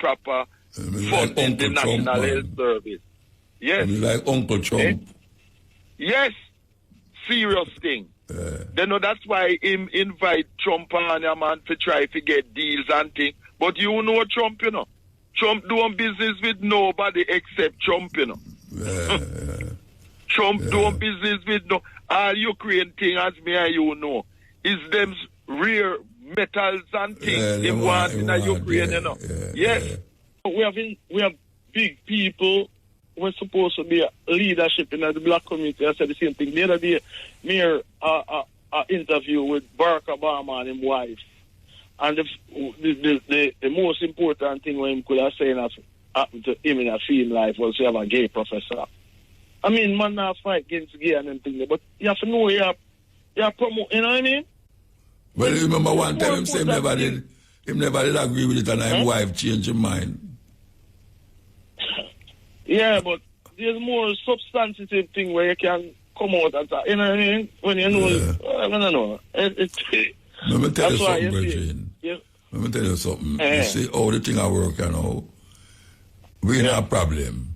proper like funding the Uncle Trump, National man. Health Service. Yes. Like Uncle Trump. Yes. Serious thing. They know that's why him invite Trump on him, man, to try to get deals and things. But you know Trump, you know. Trump doing business with nobody except Trump, you know. Trump doing business with no all Ukraine thing, as me and you know, is them rare metals and things they want in Ukraine, you know. Yes. We have big people. We're supposed to be leadership in the black community. I said the same thing. The other day, me hear an interview with Barack Obama and his wife. And the most important thing when he could have said happened to him in a film life was to have a gay professor. I mean, man, not fight against gay and everything, but you have to know you promote, you know what I mean? Well, you remember one time him say him never did agree with it and his wife changed his mind. Yeah, but there's more substantive thing where you can come out and talk, you know what I mean? When you know, I don't know. Let me tell you something, Virgin. Let me tell you something. You see how the thing I work, you know, we not a problem.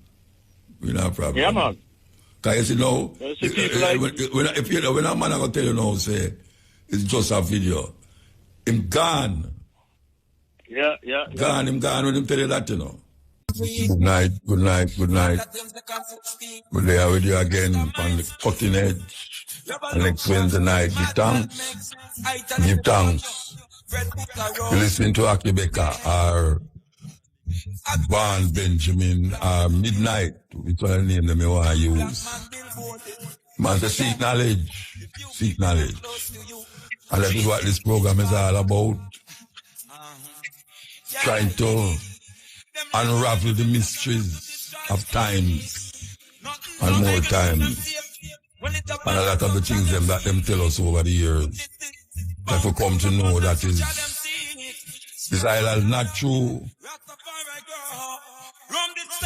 We not a problem. Yeah, man. Because you know, when a man going to tell you now, say, it's just a video. Him gone. Yeah. Him gone when him tell you that, you know. Good night. Good day with you again on the cutting edge. And next Wednesday night, give thanks. You listen to Akibeka or Barnes Benjamin or Midnight, which one name them you want to use. Man, say seek knowledge. And that is what this program is all about. Trying to unravel the mysteries of times and more times. And a lot of the things that them tell us over the years that we come to know that is this island not true.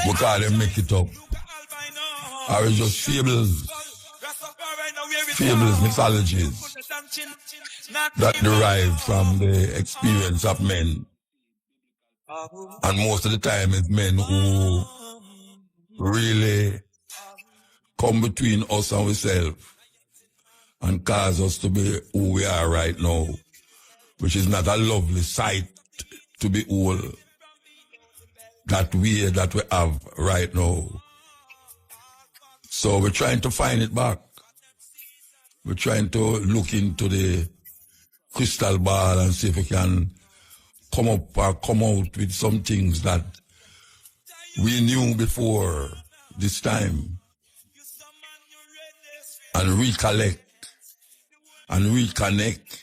We call them make it up. Or it's just fables, mythologies that derive from the experience of men. And most of the time it's men who really come between us and ourselves and cause us to be who we are right now, which is not a lovely sight to behold, that way that we have right now. So we're trying to find it back. We're trying to look into the crystal ball and see if we can come up or come out with some things that we knew before this time, and recollect and reconnect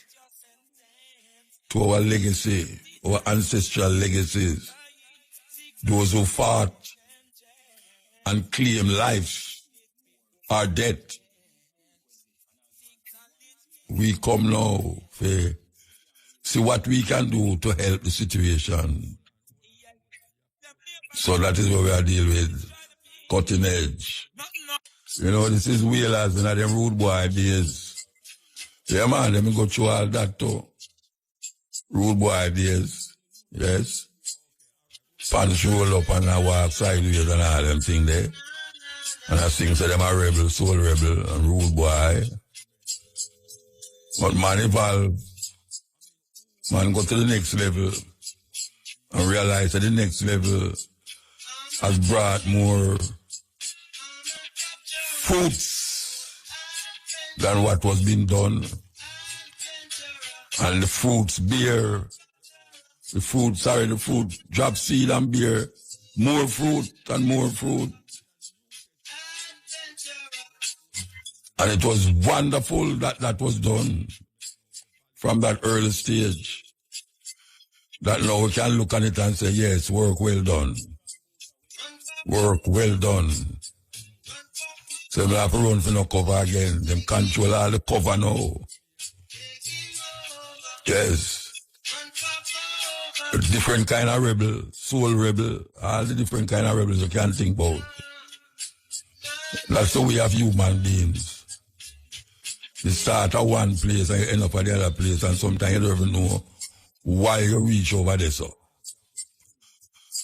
to our legacy, our ancestral legacies, those who fought and claim life or death. We come now to see what we can do to help the situation. So that is what we are dealing with, cutting edge. You know, this is wheelers and them rude boy days. Yeah, man, let me go through all that too. Rude boy days, yes. Pants roll up and I walk sideways and all them things there. And I sing to them a rebel, soul rebel, and rude boy. But man evolve. Man go to the next level and realize that the next level has brought more fruits than what was being done. And the fruit drop seed and bear more fruit and more fruit. And it was wonderful that was done from that early stage. That now we can look at it and say, yes, work well done. Work well done. So we have to run for no cover again. Them control all the cover now. Yes. A different kind of rebel, soul rebel, all the different kind of rebels you can think about. That's the way of human beings. You start at one place and you end up at the other place, and sometimes you don't even know why you reach over there. So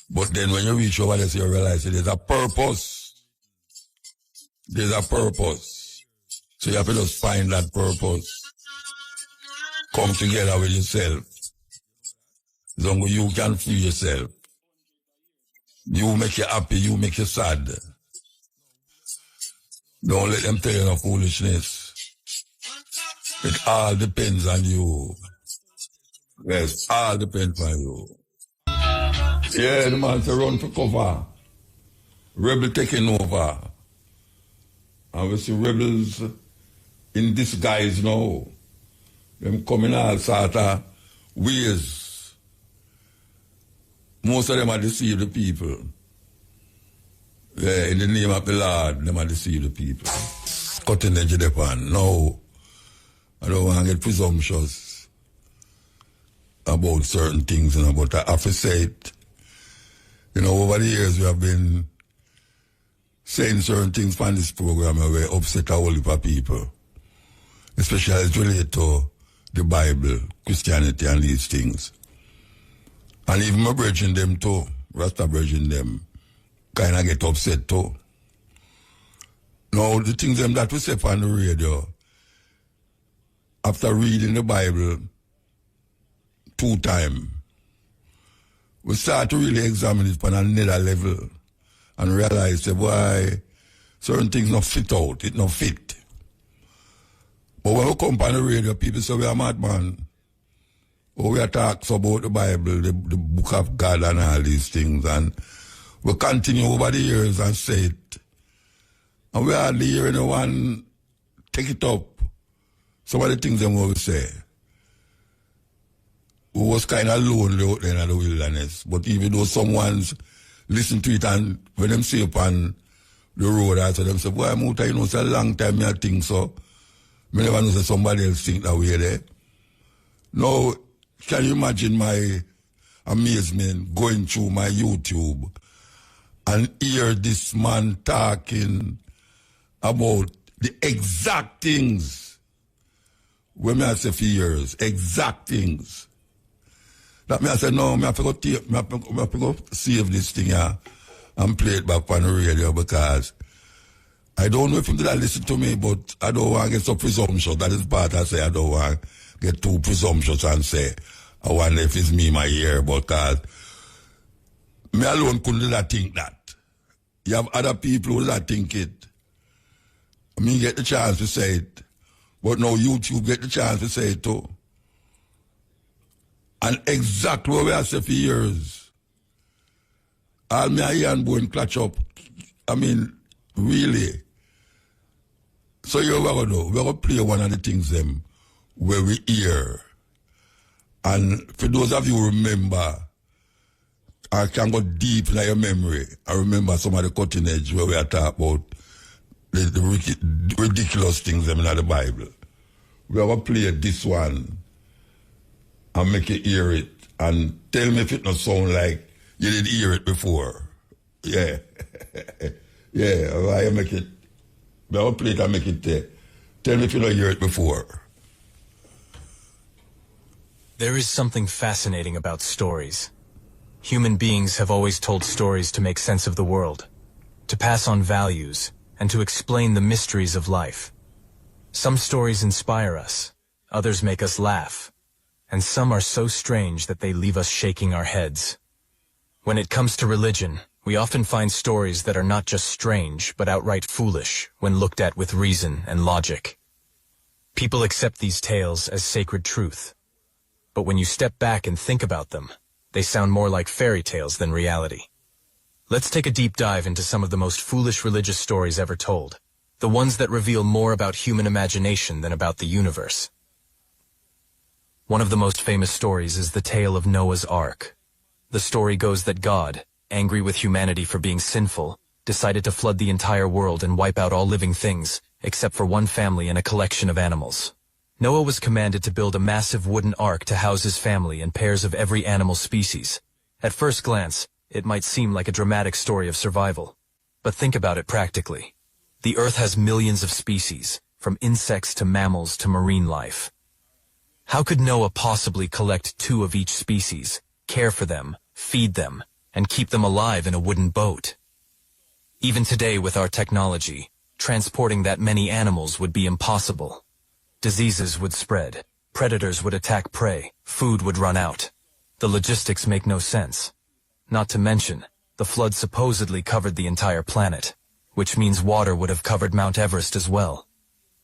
But then when you reach over there, you realize there's a purpose. There's a purpose. So you have to just find that purpose. Come together with yourself. As long as you can free yourself. You make you happy, you make you sad. Don't let them tell you no foolishness. It all depends on you. Yes, all depends on you. Yeah, the man say run for cover. Rebel taking over. And we see rebels in disguise now. Them coming all sort of ways. Most of them are deceive the people. Yeah, in the name of the Lord, them are deceive the people. Cutting edge of the pan. No, I don't want to get presumptuous about certain things, but I have to say it. Over the years we have been saying certain things from this program and we upset a whole heap of people. Especially as it relates to the Bible, Christianity and these things. And even my brethren them too, Rasta brethren them, kind of get upset too. Now, the things them that we say on the radio, after reading the Bible 2 times, we start to really examine it on another level and realize that why certain things not fit out, it not fit. But when we come on the radio, people say we are madman. Or we are talking about the Bible, the book of God and all these things. And we continue over the years and say it. And we hardly hear anyone take it up. Some of the things them we say. We was kind of lonely out there in the wilderness. But even though someone's listen to it and when them say upon the road, I said them say, boy, Muta, it's a long time I think so. I never know that somebody else think that way there. Now, can you imagine my amazement going through my YouTube and hear this man talking about the exact things when I say for years, exact things. That me I said, no, I have to go save this thing here and play it back on the radio because I don't know if you did listen to me, but I don't want to get so presumptuous. That is part I say I don't want to get too presumptuous and say, I wonder if it's me, my ear, because me alone couldn't let think that. You have other people who let think it. Me get the chance to say it, but now YouTube get the chance to say it too. And exactly what we have said for years. All me here and go and clutch up. I mean, really. So you know what we're going to do? We're going to play one of the things them where we hear. And for those of you who remember, I can go deep in your memory. I remember some of the cutting edge where we are talking about the ridiculous things them in the Bible. We're going to play this one and make you hear it and tell me if it not sound like you did hear it before. Yeah. Yeah, I make it. I'll play it and make it tell me if you don't hear it before. There is something fascinating about stories. Human beings have always told stories to make sense of the world, to pass on values, and to explain the mysteries of life. Some stories inspire us, others make us laugh, and some are so strange that they leave us shaking our heads. When it comes to religion, we often find stories that are not just strange, but outright foolish when looked at with reason and logic. People accept these tales as sacred truth. But when you step back and think about them, they sound more like fairy tales than reality. Let's take a deep dive into some of the most foolish religious stories ever told, the ones that reveal more about human imagination than about the universe. One of the most famous stories is the tale of Noah's Ark. The story goes that God, angry with humanity for being sinful, decided to flood the entire world and wipe out all living things, except for one family and a collection of animals. Noah was commanded to build a massive wooden ark to house his family and pairs of every animal species. At first glance, it might seem like a dramatic story of survival. But think about it practically. The Earth has millions of species, from insects to mammals to marine life. How could Noah possibly collect 2 of each species, care for them, feed them, and keep them alive in a wooden boat. Even today with our technology, transporting that many animals would be impossible. Diseases would spread, predators would attack prey, food would run out. The logistics make no sense. Not to mention, the flood supposedly covered the entire planet, which means water would have covered Mount Everest as well.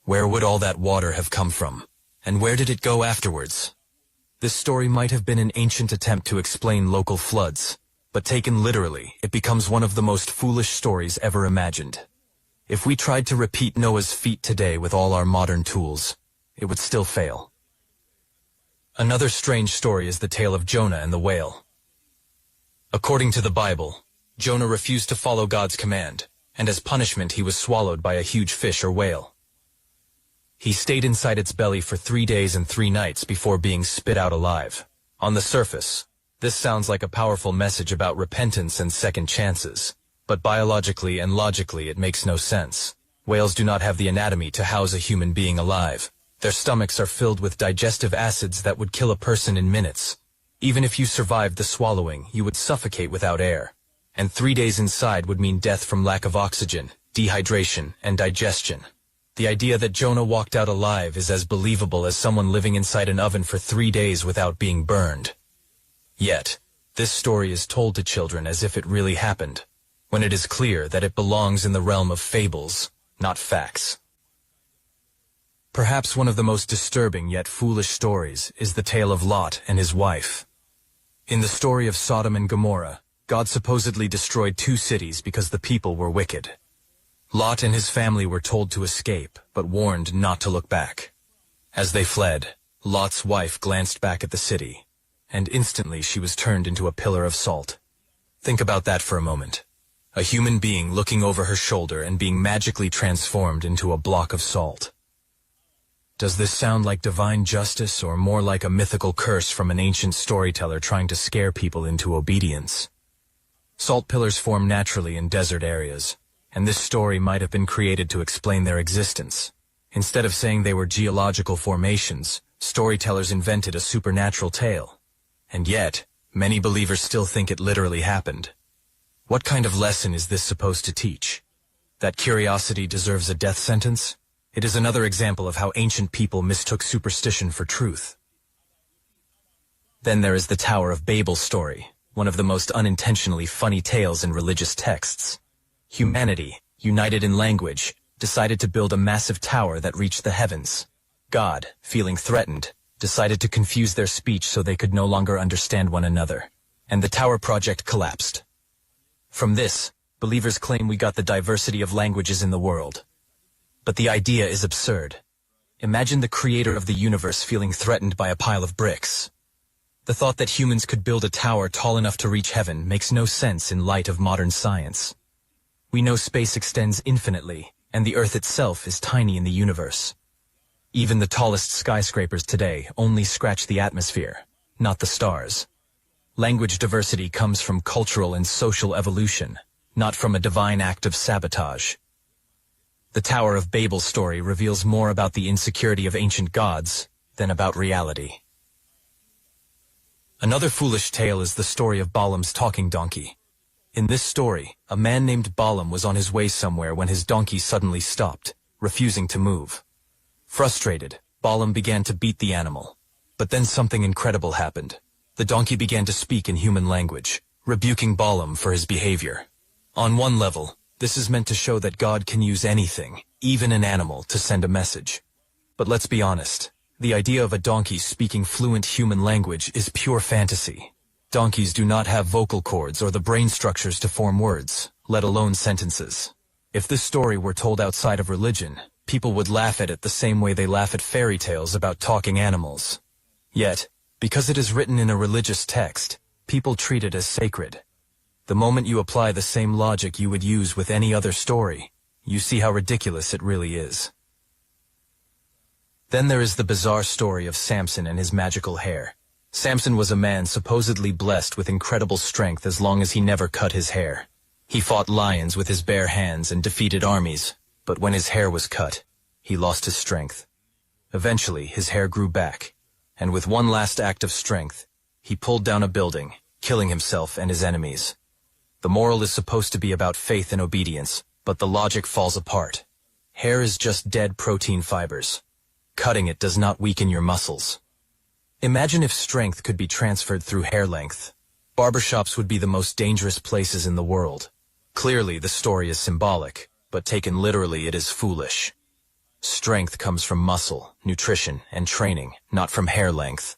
Where would all that water have come from? And where did it go afterwards? This story might have been an ancient attempt to explain local floods, but taken literally, it becomes one of the most foolish stories ever imagined. If we tried to repeat Noah's feat today with all our modern tools, it would still fail. Another strange story is the tale of Jonah and the whale. According to the Bible, Jonah refused to follow God's command, and as punishment he was swallowed by a huge fish or whale. He stayed inside its belly for 3 days and 3 nights before being spit out alive. On the surface, this sounds like a powerful message about repentance and second chances, but biologically and logically it makes no sense. Whales do not have the anatomy to house a human being alive. Their stomachs are filled with digestive acids that would kill a person in minutes. Even if you survived the swallowing, you would suffocate without air. And 3 days inside would mean death from lack of oxygen, dehydration, and digestion. The idea that Jonah walked out alive is as believable as someone living inside an oven for 3 days without being burned. Yet, this story is told to children as if it really happened, when it is clear that it belongs in the realm of fables, not facts. Perhaps one of the most disturbing yet foolish stories is the tale of Lot and his wife. In the story of Sodom and Gomorrah, God supposedly destroyed 2 cities because the people were wicked. Lot and his family were told to escape, but warned not to look back. As they fled, Lot's wife glanced back at the city, and instantly she was turned into a pillar of salt. Think about that for a moment. A human being looking over her shoulder and being magically transformed into a block of salt. Does this sound like divine justice or more like a mythical curse from an ancient storyteller trying to scare people into obedience? Salt pillars form naturally in desert areas, and this story might have been created to explain their existence. Instead of saying they were geological formations, storytellers invented a supernatural tale. And yet, many believers still think it literally happened. What kind of lesson is this supposed to teach? That curiosity deserves a death sentence? It is another example of how ancient people mistook superstition for truth. Then there is the Tower of Babel story, one of the most unintentionally funny tales in religious texts. Humanity, united in language, decided to build a massive tower that reached the heavens. God, feeling threatened, decided to confuse their speech so they could no longer understand one another, and the tower project collapsed. From this, believers claim we got the diversity of languages in the world. But the idea is absurd. Imagine the creator of the universe feeling threatened by a pile of bricks. The thought that humans could build a tower tall enough to reach heaven makes no sense in light of modern science. We know space extends infinitely, and the Earth itself is tiny in the universe. Even the tallest skyscrapers today only scratch the atmosphere, not the stars. Language diversity comes from cultural and social evolution, not from a divine act of sabotage. The Tower of Babel story reveals more about the insecurity of ancient gods than about reality. Another foolish tale is the story of Balaam's talking donkey. In this story, a man named Balaam was on his way somewhere when his donkey suddenly stopped, refusing to move. Frustrated, Balaam began to beat the animal. But then something incredible happened. The donkey began to speak in human language, rebuking Balaam for his behavior. On one level, this is meant to show that God can use anything, even an animal, to send a message. But let's be honest, the idea of a donkey speaking fluent human language is pure fantasy. Donkeys do not have vocal cords or the brain structures to form words, let alone sentences. If this story were told outside of religion, people would laugh at it the same way they laugh at fairy tales about talking animals. Yet, because it is written in a religious text, people treat it as sacred. The moment you apply the same logic you would use with any other story, you see how ridiculous it really is. Then there is the bizarre story of Samson and his magical hair. Samson was a man supposedly blessed with incredible strength as long as he never cut his hair. He fought lions with his bare hands and defeated armies, but when his hair was cut, he lost his strength. Eventually, his hair grew back, and with one last act of strength, he pulled down a building, killing himself and his enemies. The moral is supposed to be about faith and obedience, but the logic falls apart. Hair is just dead protein fibers. Cutting it does not weaken your muscles. Imagine if strength could be transferred through hair length. Barbershops would be the most dangerous places in the world. Clearly, the story is symbolic, but taken literally, it is foolish. Strength comes from muscle, nutrition, and training, not from hair length.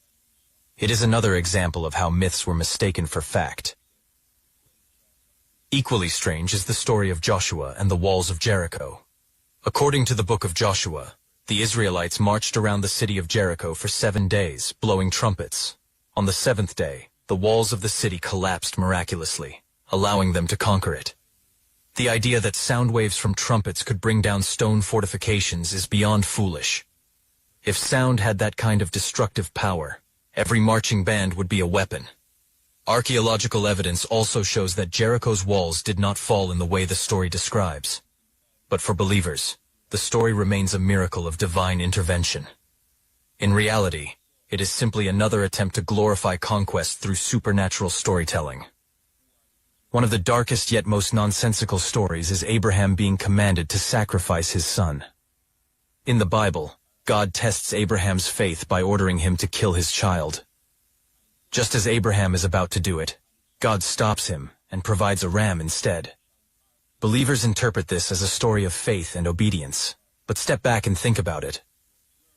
It is another example of how myths were mistaken for fact. Equally strange is the story of Joshua and the walls of Jericho. According to the book of Joshua, the Israelites marched around the city of Jericho for 7 days, blowing trumpets. On the 7th day, the walls of the city collapsed miraculously, allowing them to conquer it. The idea that sound waves from trumpets could bring down stone fortifications is beyond foolish. If sound had that kind of destructive power, every marching band would be a weapon. Archaeological evidence also shows that Jericho's walls did not fall in the way the story describes. But for believers, the story remains a miracle of divine intervention. In reality, it is simply another attempt to glorify conquest through supernatural storytelling. One of the darkest yet most nonsensical stories is Abraham being commanded to sacrifice his son. In the Bible, God tests Abraham's faith by ordering him to kill his child. Just as Abraham is about to do it, God stops him and provides a ram instead. Believers interpret this as a story of faith and obedience, but step back and think about it.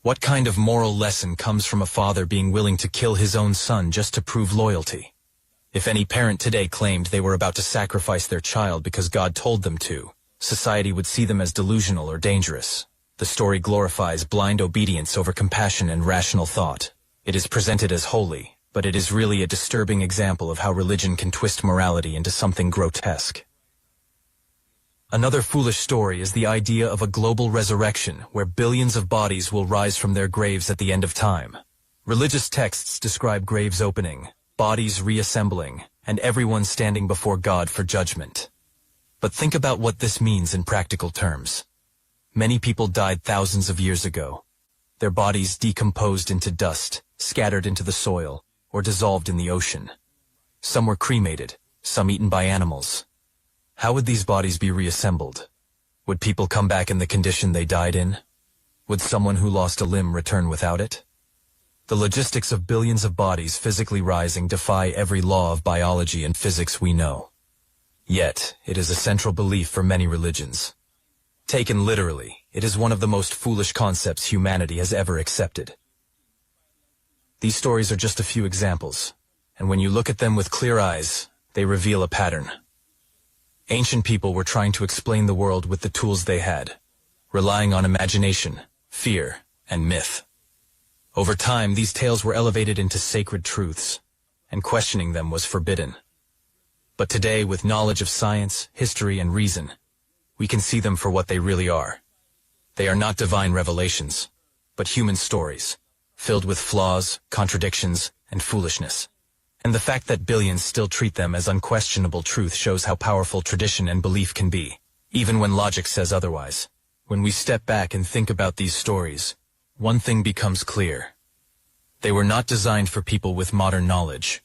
What kind of moral lesson comes from a father being willing to kill his own son just to prove loyalty? If any parent today claimed they were about to sacrifice their child because God told them to, society would see them as delusional or dangerous. The story glorifies blind obedience over compassion and rational thought. It is presented as holy, but it is really a disturbing example of how religion can twist morality into something grotesque. Another foolish story is the idea of a global resurrection where billions of bodies will rise from their graves at the end of time. Religious texts describe graves opening, bodies reassembling, and everyone standing before God for judgment. But think about what this means in practical terms. Many people died thousands of years ago. Their bodies decomposed into dust, scattered into the soil, or dissolved in the ocean. Some were cremated, some eaten by animals. How would these bodies be reassembled? Would people come back in the condition they died in? Would someone who lost a limb return without it? The logistics of billions of bodies physically rising defy every law of biology and physics we know. Yet, it is a central belief for many religions. Taken literally, it is one of the most foolish concepts humanity has ever accepted. These stories are just a few examples, and when you look at them with clear eyes, they reveal a pattern. Ancient people were trying to explain the world with the tools they had, relying on imagination, fear, and myth. Over time, these tales were elevated into sacred truths, and questioning them was forbidden. But today, with knowledge of science, history, and reason, we can see them for what they really are. They are not divine revelations, but human stories, filled with flaws, contradictions, and foolishness. And the fact that billions still treat them as unquestionable truth shows how powerful tradition and belief can be, even when logic says otherwise. When we step back and think about these stories, one thing becomes clear. They were not designed for people with modern knowledge.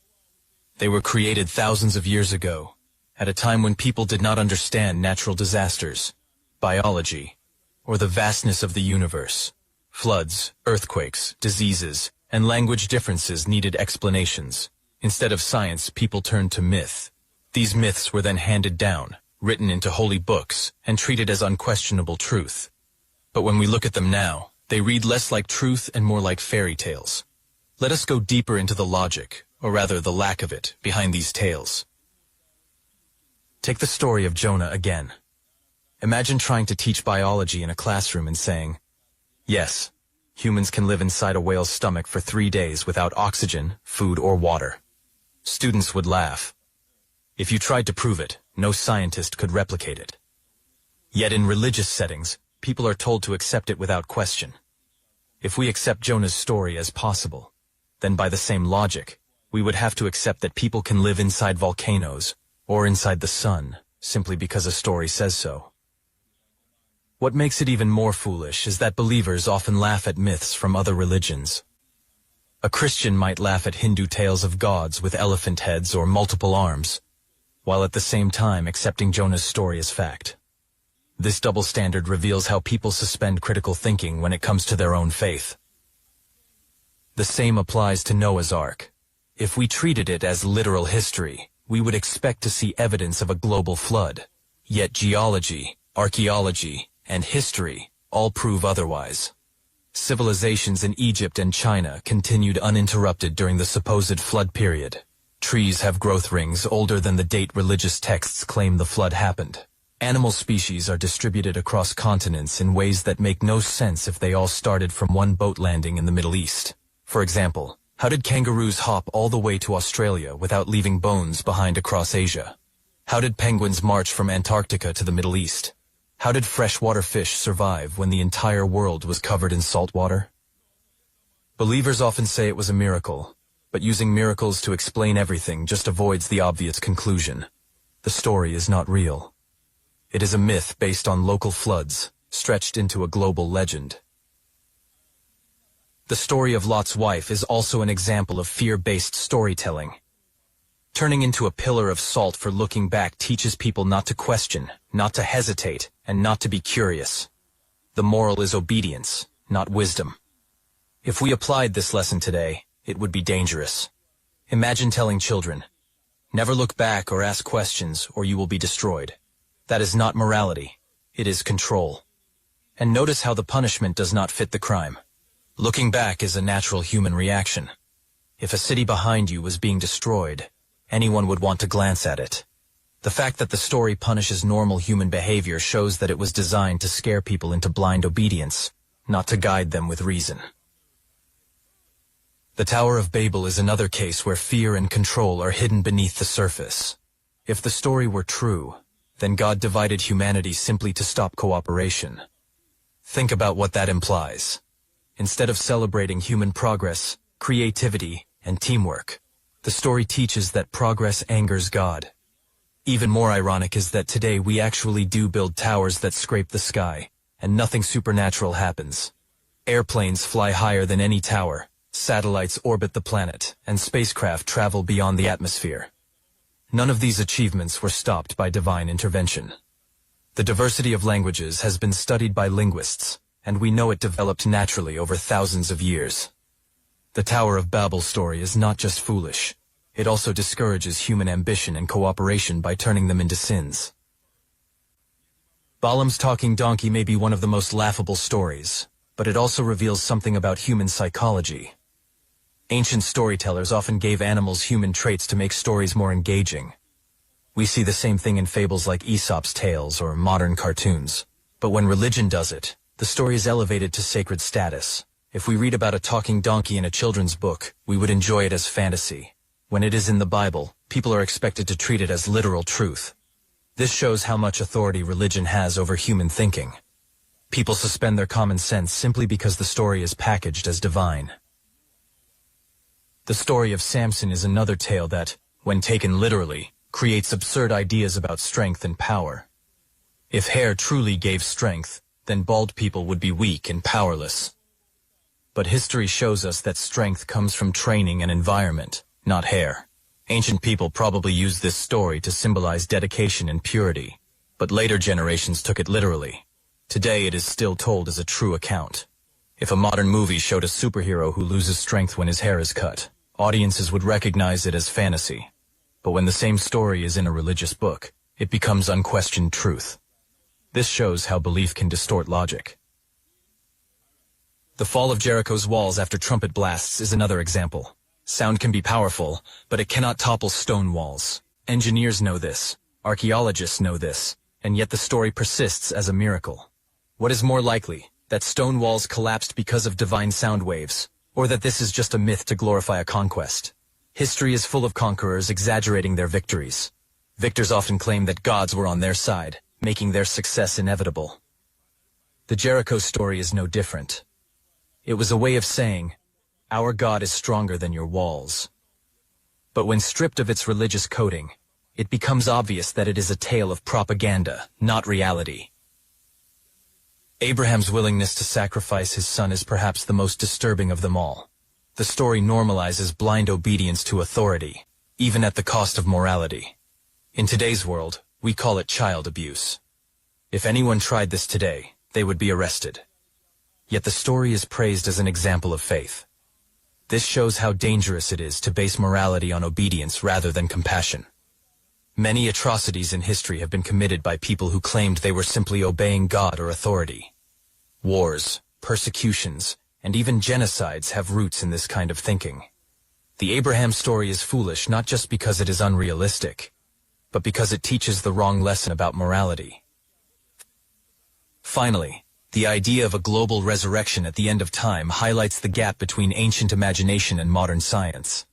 They were created thousands of years ago, at a time when people did not understand natural disasters, biology, or the vastness of the universe. Floods, earthquakes, diseases, and language differences needed explanations. Instead of science, people turned to myth. These myths were then handed down, written into holy books, and treated as unquestionable truth. But when we look at them now, they read less like truth and more like fairy tales. Let us go deeper into the logic, or rather the lack of it, behind these tales. Take the story of Jonah again. Imagine trying to teach biology in a classroom and saying, yes, humans can live inside a whale's stomach for 3 days without oxygen, food, or water. Students would laugh. If you tried to prove it, no scientist could replicate it. Yet in religious settings, people are told to accept it without question. If we accept Jonah's story as possible, then by the same logic, we would have to accept that people can live inside volcanoes or inside the sun simply because a story says so. What makes it even more foolish is that believers often laugh at myths from other religions. A Christian might laugh at Hindu tales of gods with elephant heads or multiple arms. while at the same time accepting Jonah's story as fact. This double standard reveals how people suspend critical thinking when it comes to their own faith. The same applies to Noah's Ark. If we treated it as literal history, we would expect to see evidence of a global flood. Yet geology, archaeology, and history all prove otherwise. Civilizations in Egypt and China continued uninterrupted during the supposed flood period. Trees have growth rings older than the date religious texts claim the flood happened. Animal species are distributed across continents in ways that make no sense if they all started from one boat landing in the Middle East. For example, how did kangaroos hop all the way to Australia without leaving bones behind across Asia? How did penguins march from Antarctica to the Middle East? How did freshwater fish survive when the entire world was covered in salt water? Believers often say it was a miracle, but using miracles to explain everything just avoids the obvious conclusion. The story is not real. It is a myth based on local floods, stretched into a global legend. The story of Lot's wife is also an example of fear-based storytelling. Turning into a pillar of salt for looking back teaches people not to question, not to hesitate, and not to be curious. The moral is obedience, not wisdom. If we applied this lesson today, it would be dangerous. Imagine telling children, "Never look back or ask questions, or you will be destroyed." That is not morality. It is control. And notice how the punishment does not fit the crime. Looking back is a natural human reaction. If a city behind you was being destroyed, anyone would want to glance at it. The fact that the story punishes normal human behavior shows that it was designed to scare people into blind obedience, not to guide them with reason. The Tower of Babel is another case where fear and control are hidden beneath the surface. If the story were true, then God divided humanity simply to stop cooperation. Think about what that implies. Instead of celebrating human progress, creativity, and teamwork, the story teaches that progress angers God. Even more ironic is that today we actually do build towers that scrape the sky, and nothing supernatural happens. Airplanes fly higher than any tower, satellites orbit the planet, and spacecraft travel beyond the atmosphere. None of these achievements were stopped by divine intervention. The diversity of languages has been studied by linguists, and we know it developed naturally over thousands of years. The Tower of Babel story is not just foolish. It also discourages human ambition and cooperation by turning them into sins. Balaam's talking donkey may be one of the most laughable stories, but it also reveals something about human psychology. Ancient storytellers often gave animals human traits to make stories more engaging. We see the same thing in fables like Aesop's tales or modern cartoons. But when religion does it, the story is elevated to sacred status. If we read about a talking donkey in a children's book, we would enjoy it as fantasy. When it is in the Bible, people are expected to treat it as literal truth. This shows how much authority religion has over human thinking. People suspend their common sense simply because the story is packaged as divine. The story of Samson is another tale that, when taken literally, creates absurd ideas about strength and power. If hair truly gave strength, then bald people would be weak and powerless. But history shows us that strength comes from training and environment, not hair. Ancient people probably used this story to symbolize dedication and purity, but later generations took it literally. Today it is still told as a true account. If a modern movie showed a superhero who loses strength when his hair is cut, audiences would recognize it as fantasy. But when the same story is in a religious book, it becomes unquestioned truth. This shows how belief can distort logic. The fall of Jericho's walls after trumpet blasts is another example. Sound can be powerful, but it cannot topple stone walls. Engineers know this, archaeologists know this, and yet the story persists as a miracle. What is more likely, that stone walls collapsed because of divine sound waves, or that this is just a myth to glorify a conquest? History is full of conquerors exaggerating their victories. Victors often claim that gods were on their side, making their success inevitable. The Jericho story is no different. It was a way of saying, our God is stronger than your walls. But when stripped of its religious coating, it becomes obvious that it is a tale of propaganda, not reality. Abraham's willingness to sacrifice his son is perhaps the most disturbing of them all. The story normalizes blind obedience to authority, even at the cost of morality. In today's world, we call it child abuse. If anyone tried this today, they would be arrested. Yet the story is praised as an example of faith. This shows how dangerous it is to base morality on obedience rather than compassion. Many atrocities in history have been committed by people who claimed they were simply obeying God or authority. Wars, persecutions, and even genocides have roots in this kind of thinking. The Abraham story is foolish not just because it is unrealistic, but because it teaches the wrong lesson about morality. Finally, the idea of a global resurrection at the end of time highlights the gap between ancient imagination and modern science.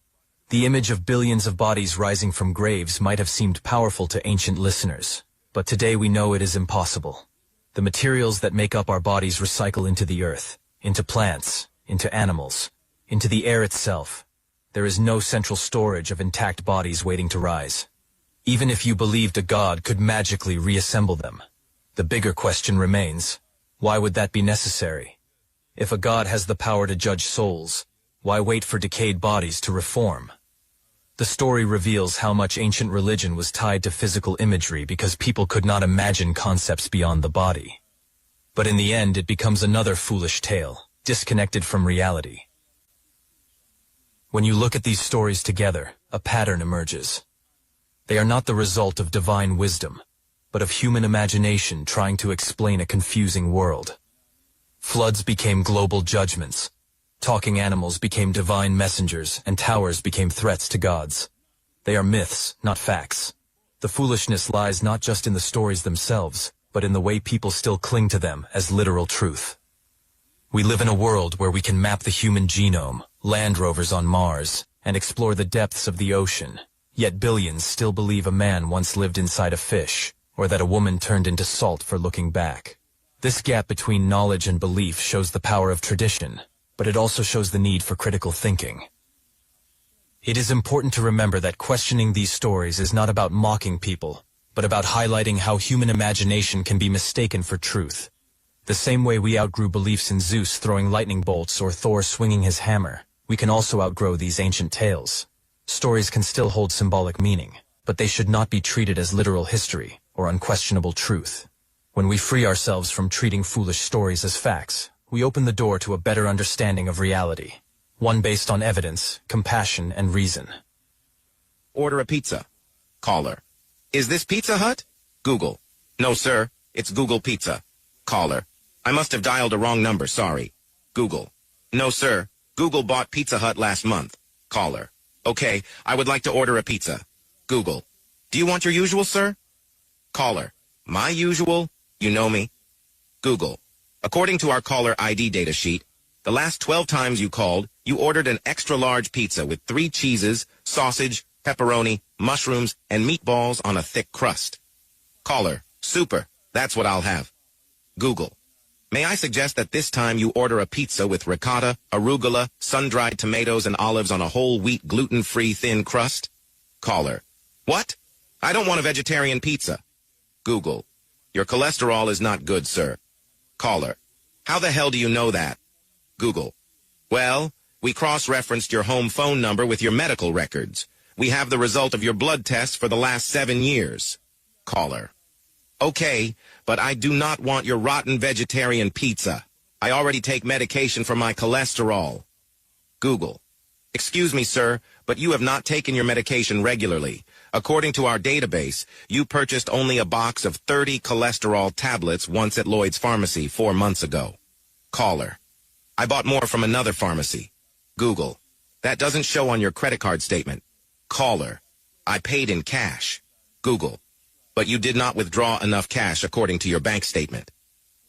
The image of billions of bodies rising from graves might have seemed powerful to ancient listeners, but today we know it is impossible. The materials that make up our bodies recycle into the earth, into plants, into animals, into the air itself. There is no central storage of intact bodies waiting to rise. Even if you believed a god could magically reassemble them, the bigger question remains, why would that be necessary? If a god has the power to judge souls, why wait for decayed bodies to reform? The story reveals how much ancient religion was tied to physical imagery because people could not imagine concepts beyond the body. But in the end, it becomes another foolish tale, disconnected from reality. When you look at these stories together, a pattern emerges. They are not the result of divine wisdom, but of human imagination trying to explain a confusing world. Floods became global judgments. Talking animals became divine messengers, and towers became threats to gods. They are myths, not facts. The foolishness lies not just in the stories themselves, but in the way people still cling to them as literal truth. We live in a world where we can map the human genome, land rovers on Mars, and explore the depths of the ocean, yet billions still believe a man once lived inside a fish, or that a woman turned into salt for looking back. This gap between knowledge and belief shows the power of tradition, but it also shows the need for critical thinking. It is important to remember that questioning these stories is not about mocking people, but about highlighting how human imagination can be mistaken for truth. The same way we outgrew beliefs in Zeus throwing lightning bolts or Thor swinging his hammer, we can also outgrow these ancient tales. Stories can still hold symbolic meaning, but they should not be treated as literal history or unquestionable truth. When we free ourselves from treating foolish stories as facts, we open the door to a better understanding of reality, one based on evidence, compassion, and reason. Order a pizza. Caller. Is this Pizza Hut? Google. No, sir. It's Google Pizza. Caller. I must have dialed a wrong number, sorry. Google. No, sir. Google bought Pizza Hut last month. Caller. Okay, I would like to order a pizza. Google. Do you want your usual, sir? Caller. My usual? You know me. Google. According to our caller ID data sheet, the last 12 times you called, you ordered an extra large pizza with 3 cheeses, sausage, pepperoni, mushrooms, and meatballs on a thick crust. Caller. Super. That's what I'll have. Google. May I suggest that this time you order a pizza with ricotta, arugula, sun-dried tomatoes, and olives on a whole wheat gluten-free thin crust? Caller. What? I don't want a vegetarian pizza. Google. Your cholesterol is not good, sir. Caller. How the hell do you know that? Google. Well, we cross-referenced your home phone number with your medical records. We have the result of your blood tests for the last 7 years. Caller. Okay, but I do not want your rotten vegetarian pizza. I already take medication for my cholesterol. Google. Excuse me, sir, but you have not taken your medication regularly. According to our database, you purchased only a box of 30 cholesterol tablets once at Lloyd's Pharmacy 4 months ago. Caller. I bought more from another pharmacy. Google. That doesn't show on your credit card statement. Caller. I paid in cash. Google. But you did not withdraw enough cash according to your bank statement.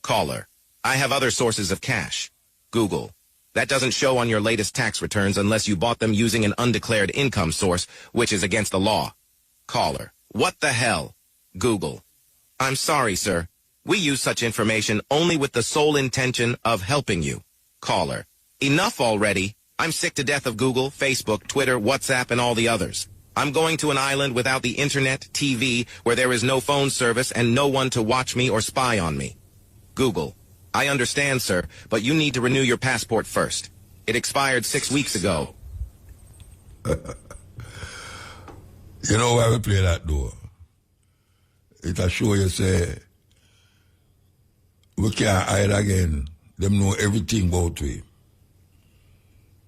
Caller. I have other sources of cash. Google. That doesn't show on your latest tax returns unless you bought them using an undeclared income source, which is against the law. Caller. What the hell? Google. I'm sorry, sir. We use such information only with the sole intention of helping you. Caller. Enough already. I'm sick to death of Google, Facebook, Twitter, WhatsApp, and all the others. I'm going to an island without the internet, TV, where there is no phone service and no one to watch me or spy on me. Google. I understand, sir, but you need to renew your passport first. It expired 6 weeks ago. You know why we play that, though? it'll show you, say, we can't hide again. Them know everything about we.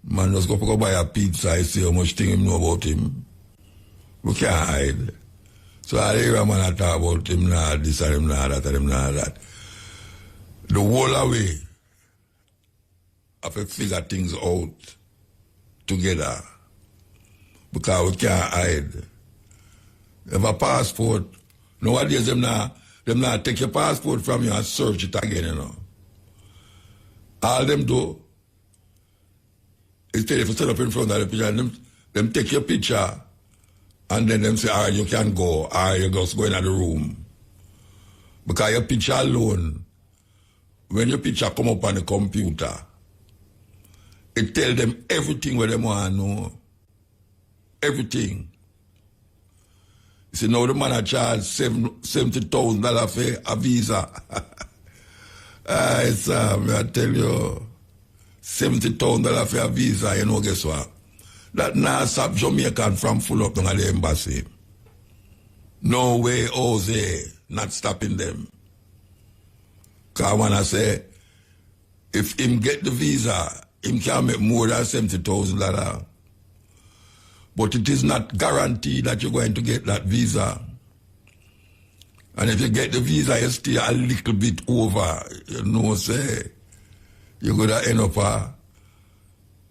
Man just go buy a pizza, I see how much thing him know about him. We can't hide. So I hear a man talk about him now, this and him now, that and him now, that. The whole away have to figure things out together. Because we can't hide. Have a passport. Nowadays them not take your passport from you and search it again, you know. All them do is tell you to stand up in front of the picture and them take your picture and then them say, all right, you can go, or you just go in the room. Because your picture alone, when your picture come up on the computer, it tell them everything what they want to know. Everything. You see, now the man a charge $70,000 for a visa. I tell you, $70,000 for a visa, you know, guess what? That now stop Jamaican from full up down at the embassy. No way, Jose, not stopping them. Because I want to say, if him get the visa, him can make more than $70,000. But it is not guaranteed that you're going to get that visa. And if you get the visa, you stay a little bit over, you know, say, you're going to end up a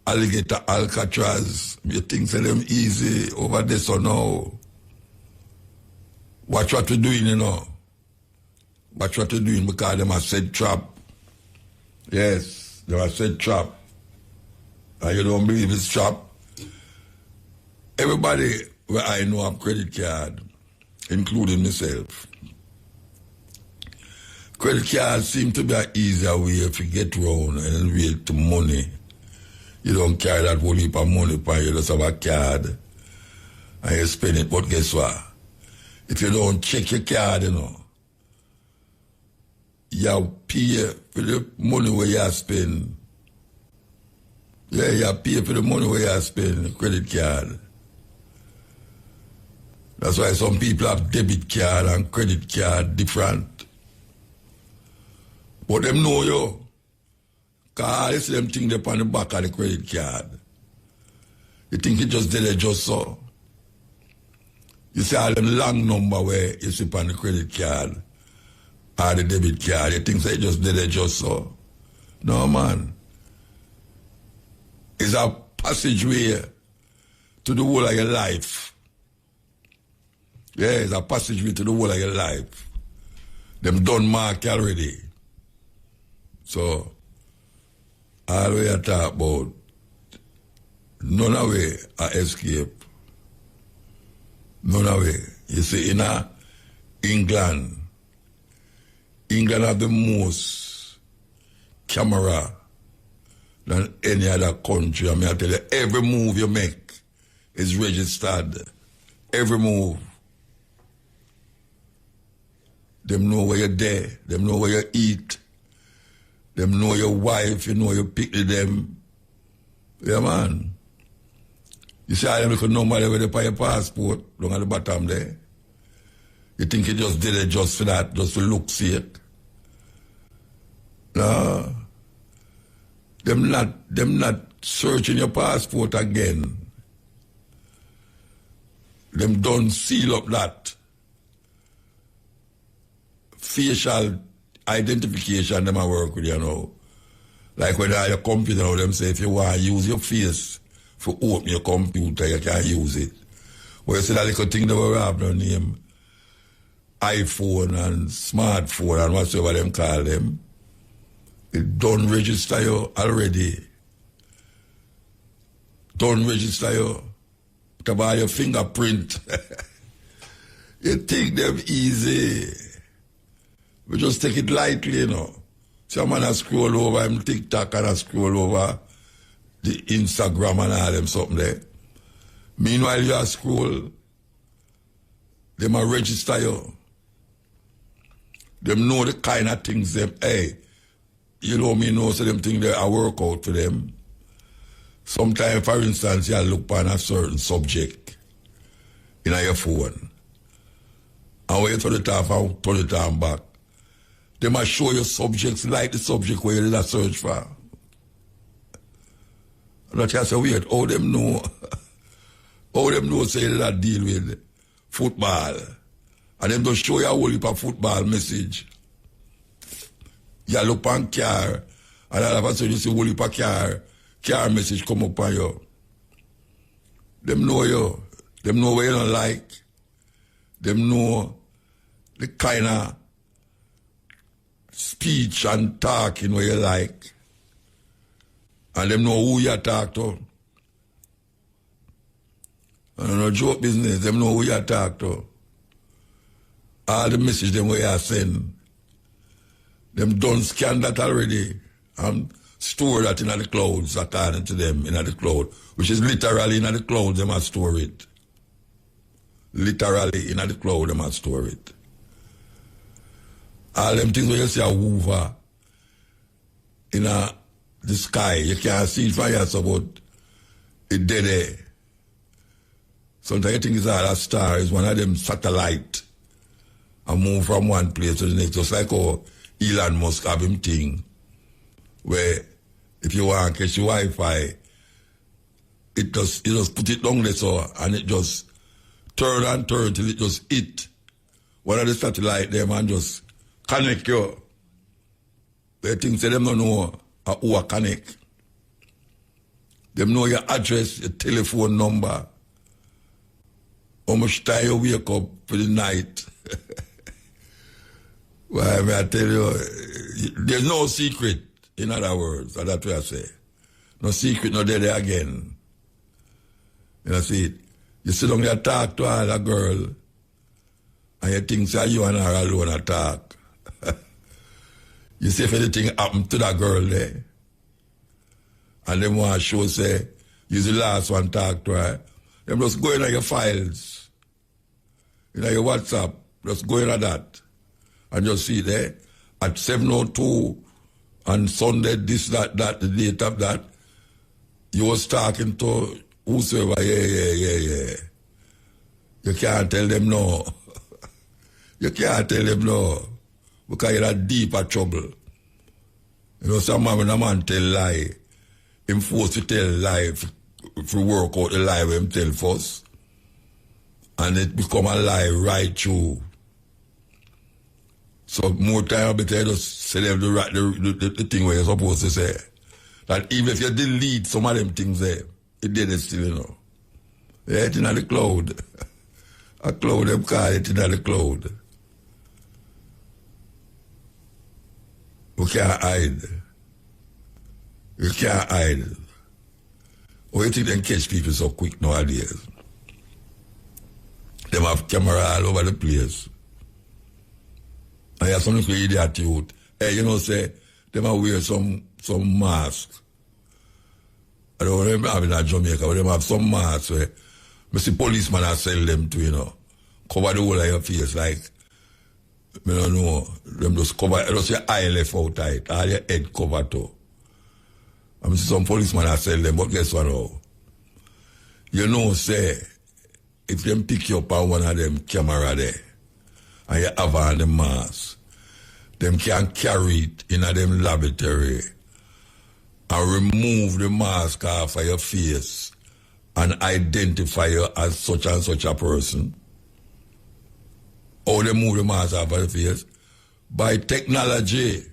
alligator Alcatraz. You think say them easy over this or no. Watch what you're doing, you know. Watch what you're doing because them are set trap. Yes, they are set trap. And you don't believe it's trap. Everybody where I know have credit card, including myself. Credit cards seem to be an easier way if you get round and wait to money. You don't carry that whole heap of money, but you just have a card and you spend it. But guess what? If you don't check your card, you know, you pay for the money where you spend. Yeah, you pay for the money where you spend, credit card. That's why some people have debit card and credit card different. But them know you. Because I see them think they're on the back of the credit card. You think it just did it just so. You see all them long number where you see on the credit card or the debit card. You think they just did it just so. No, man. It's a passageway to the whole of your life. Yeah, it's a passageway to the whole of your life. Them done mark already. So, all we are talking about, none of way a escape. None of way. You see, in England have the most camera than any other country. I mean, I tell you, every move you make is registered. Every move. Them know where you're there. Them know where you eat. Them know your wife. You know you pick them. Yeah, man. You see, I look at nobody where they pay your passport down at the bottom there. You think you just did it just for that, just for look sake? No. Them not searching your passport again. Them don't seal up that facial identification them I work with, you know. Like when I your computer, now them say if you want to use your face for open your computer, you can use it. Well, you see that little thing that we have no name, iPhone and smartphone and whatsoever them call them. It don't register you already. Don't register you. It's about your fingerprint. You think them easy. We just take it lightly, you know. Some man a scroll over him TikTok and a scroll over the Instagram and all them something there. Meanwhile, you a scroll, them a register you. Them know the kind of things them, hey, you know me know, so them think they a work out for them. Sometimes, for instance, you look on a certain subject in your phone. And when you turn it off and turn it on back, they might show you subjects like the subject where you did a search for. And that you say, weird, how them know? How them know say that deal with football? And them just show you a whole heap of football message. You look on car, and all of a sudden you see a whole heap of car message come up on you. Them know you. Them know what you don't like. Them know the kind of speech and talking what you like. And them know who you talk to. And no joke business, them know who you talk to. All the message them where you send. Them done scan that already and store that in the clouds, according to them in the cloud, which is literally in the clouds, they must store it. Literally in the cloud, they must store it. All them things where you see a hoover in the sky, you can't see it from yourself, but it dead there. Sometimes you think it's all a star, it's one of them satellite and move from one place to the next, just like how Elon Musk have him thing, where if you want to catch your Wi-Fi, you just put it down there so, and it just turn and turn till it just hit one of the satellite them and just connect you. They think say them don't know who are connect. Them know your address, your telephone number, how much time you wake up for the night. Well, I tell you, there's no secret, in other words, that's what I say. No secret, no there again. You know, see, you sit down there talk to a girl, and you think say you and her alone a talk. You see if anything happened to that girl there, and them want to show, say, you're the last one talk to her, them just go in your files, in your WhatsApp, just go in that. And just see there, at 7:02 on Sunday, this, that, the date of that, you was talking to whosoever, yeah. You can't tell them no. You can't tell them no. Because you're in deeper trouble. You know, some man, when a man tell lie, him forced to tell lie, if you work out the lie with him tell first, and it become a lie right through. So more time, better just say them the thing where you're supposed to say. That even if you delete some of them things there, it did it still, you know. Yeah, it's in the cloud. A cloud, them call it in the cloud. You can't hide. You can't hide. Why you think they catch people so quick nowadays? Them have camera all over the place. I have something to idiot youth. Hey, you know, say, they might wear some masks. I don't remember having in Jamaica, but they have some masks where I see policemen are sell them to, you know, cover the whole of your face, like, I don't know, them just cover, just your eye left out tight, all your head cover too. I see some policemen are sell them, but guess what now? You know, say, if them pick you up on one of them camera there, and you have on the mask, them can carry it in a them laboratory and remove the mask off of your face and identify you as such and such a person. How they move the mask off of your face? By technology,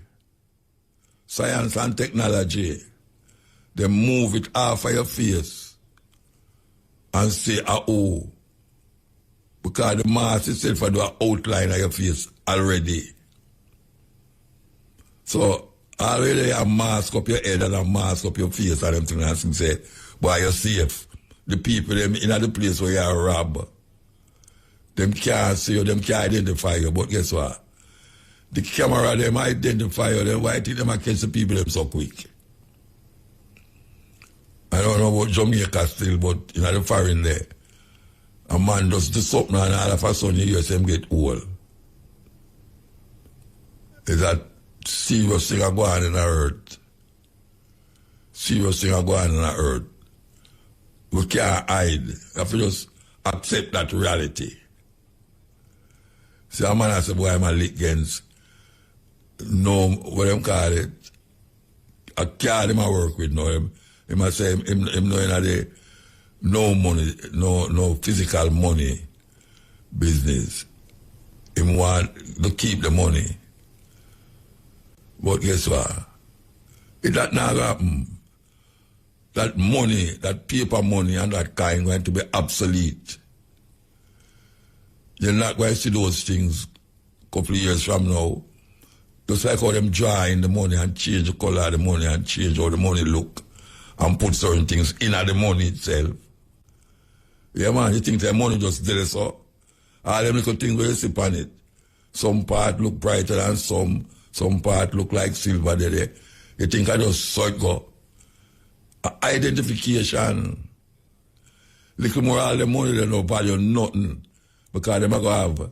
science and technology. They move it off of your face and say, oh, because the mask itself do an outline of your face already. So, already a mask up your head and a mask up your face and them things and say, boy, you're safe. The people them in the place where you are robbed, them can't see you, them can't identify you, but guess what? The camera them identify you, then why think them catch the people them so quick? I don't know about Jamaica still, but in the foreign there, a man does do something and all of a sudden you hear him get old. Is that serious thing going on in the earth? Serious thing going on in the earth. We can't hide. We have to just accept that reality. See, a man has a boy, I'm a lick against no, what them call it, a card him I work with now. Him I say, him know in the no money, no physical money business. Him want to keep the money. But guess what? If that not happen, that money, that paper money and that kind going to be obsolete. You're not going to see those things a couple of years from now. Just like how them draw in the money and change the color of the money and change how the money look and put certain things in the money itself. Yeah, man, you think that money just did it so? All them little things where you sip on it. Some part look brighter than some part look like silver there. You think I just saw it go. Identification. Little more all the money they don't value nothing. Because they're going to have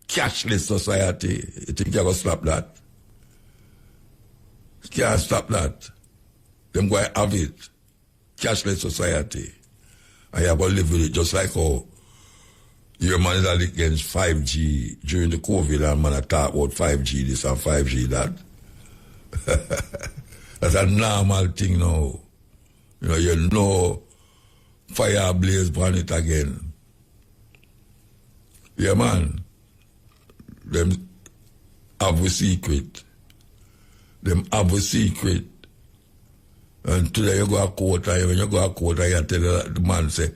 cashless society. You think you're going to stop that? You can't stop that. Them going to have it. Cashless society. And you're going to live with it just like how your man is against 5G during the COVID and man I talk about 5G this and 5G that. That's a normal thing now. You know fire blaze burn it again. Yeah, man. Them have a secret. Them have a secret. And today you go to court and when you go to court and you tell the man say,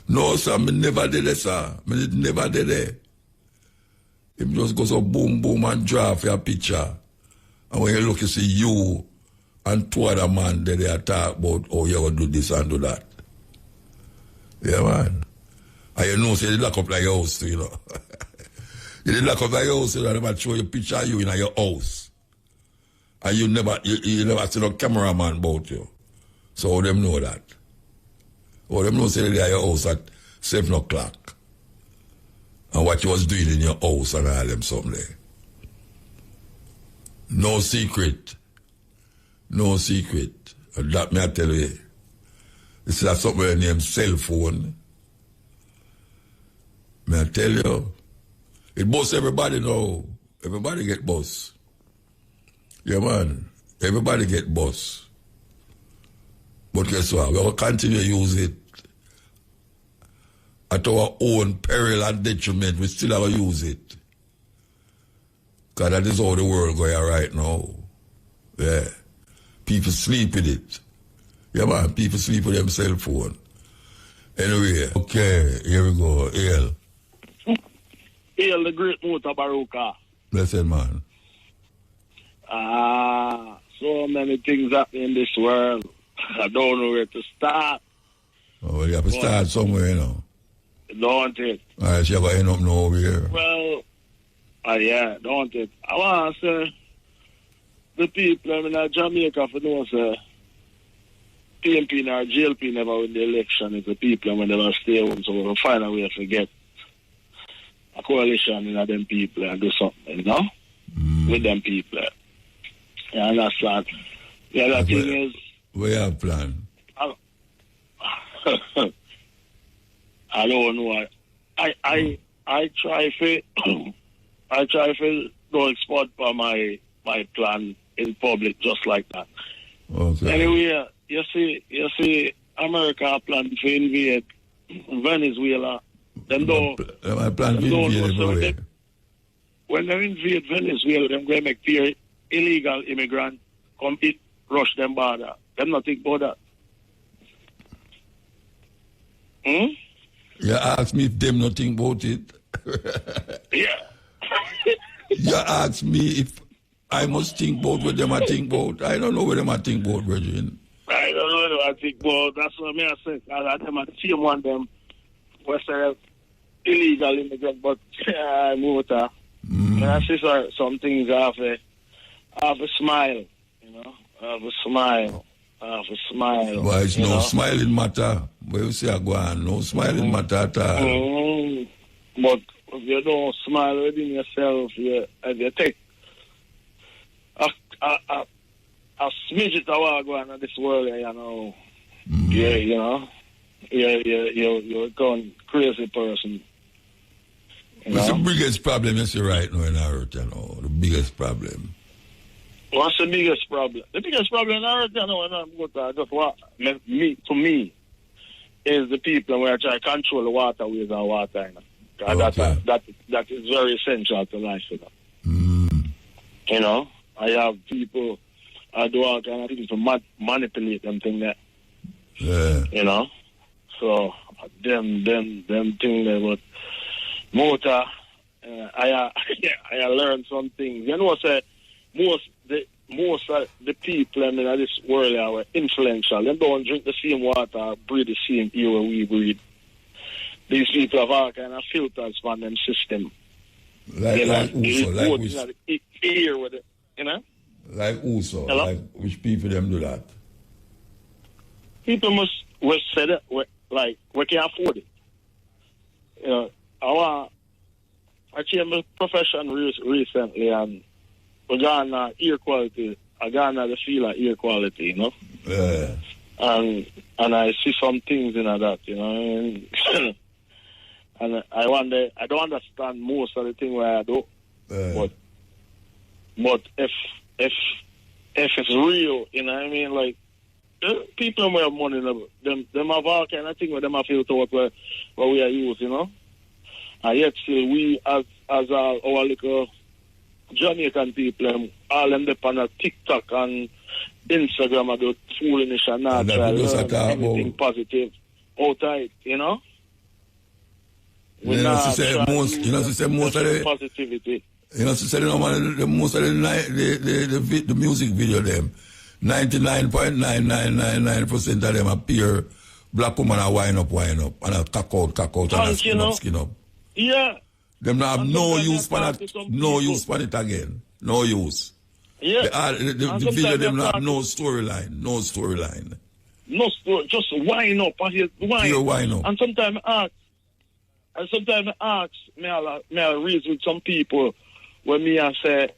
no, sir, me never did it, sir. Me never did it. Him just go so boom, boom and draw for your picture. And when you look, you see you and two other men that they talk about, oh, you going to do this and do that. Yeah, man. And you know, say you lock up like your house, you know. You did lock up like your house, you know, they might show you a picture of you in your house. And you never see no cameraman about you. So all them know that. All them know say they are your house at 7 o'clock. And what you was doing in your house and all them something there. No secret. No secret. And that may I tell you. This is something named cell phone. May I tell you? It busts everybody now. Everybody get bust. Yeah, man. Everybody get bust. But guess what? We will continue to use it at our own peril and detriment. We still have to use it. Because that is how the world going right now. Yeah. People sleep with it. Yeah, man. People sleep with them cell phone. Anyway. Okay. Here we go. Hail. Hail the great MUTABARUKA. Blessed man. So many things happen in this world. I don't know where to start. Oh, well, you have to start somewhere, you know. Don't it? All right, so you're going to end up now over here. Well, yeah, don't it? I want to say, the people in Jamaica, for know, say, PMP or GLP never win the election. It's the people when they will stay home, so we'll find a way to get a coalition in them people and do something, you know? With them people. You understand? The other thing is... We have plan. I don't know. I try to don't export for my plan in public just like that. Okay. Anyway, you see, America plan to invade Venezuela. Them don't. My plan to invade everywhere. When they invade Venezuela, them going to make fear illegal immigrants come rush them border. Them not think about that. You ask me if them not think about it. Yeah. You ask me if I must think about what them I think about. I don't know what them I think about, Virgin. I don't know what I think about. That's what I say. I them I see one of them was illegal immigrant, but motor. And I see some things have a smile, you know. Have a smile. Why it's no smiling matter. Where you say I go on, no smiling matter at all. But if you don't smile within yourself, and you take a smidget of going on this world, you know. Yeah, you know. You're a crazy person. What's the biggest problem you see right now in our earth, you know? The biggest problem. What's the biggest problem? The biggest problem in our earth, you know, to me, is the people who are trying to control the waterways and water, you know. That is very essential to life, you know. You know, I have people, I do all kind of things to manipulate them thing there. Yeah. You know? So, them things there, but motor, I learned some things. You know, say most of the people in this world are influential. They don't drink the same water, breathe the same air we breathe. These people have all kind of filters from them system. Like air with it, you know? Like also, hello? like which people them do that? People must say that, like, we can afford it. You know, I changed my profession recently, and we got air quality. I got the feel of air quality, you know? Yeah. And I see some things in that, you know? And I wonder, I don't understand most of the thing where I do. But if it's real, you know what I mean? Like, people who have money, them have all kind of thing where them have feel to what we are used, you know? And yet still we, as our little Jamaican people, all them depend on TikTok and Instagram about foolishness and not try to learn anything positive outside, you know? You know, most of the positivity. You know, most of the music video them, 99.9999% of them appear black woman are wind up, and a cock out, and a skin up. Yeah. Them not have no use for that, no use for it again. No use. Yeah. The video them not have no storyline. No story, just wind up, wind up. And sometimes I ask, may I reason with some people when me I say,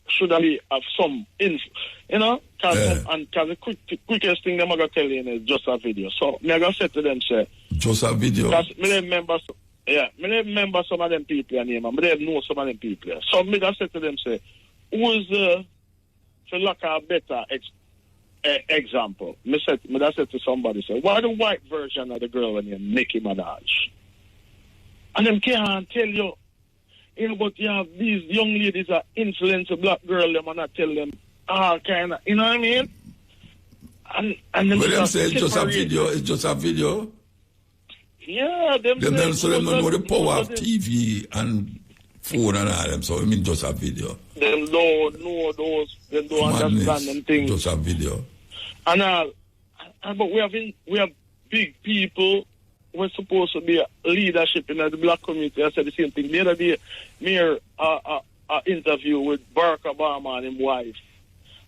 should I have some info, you know? Cause the quickest thing them I gonna tell you is just a video. So me I gonna say to them, say, just a video. Because me remember some of them people name, and me know some of them people. So me I say to them, say, who is for lack of a better example? Me I said to somebody, say, why the white version of the girl when you Nicki Minaj? And them can't tell you, you know, but you have these young ladies that influence a black girl, them and I tell them all kind of, you know what I mean? And them say it's just a video, it's just a video. Yeah, them so them don't know the power of TV and phone and all them, so I mean just a video. Them don't know those, them don't understand them things. Just a video. And but we have big people. We're supposed to be leadership in the black community. I said the same thing. The other day, me an interview with Barack Obama and his wife.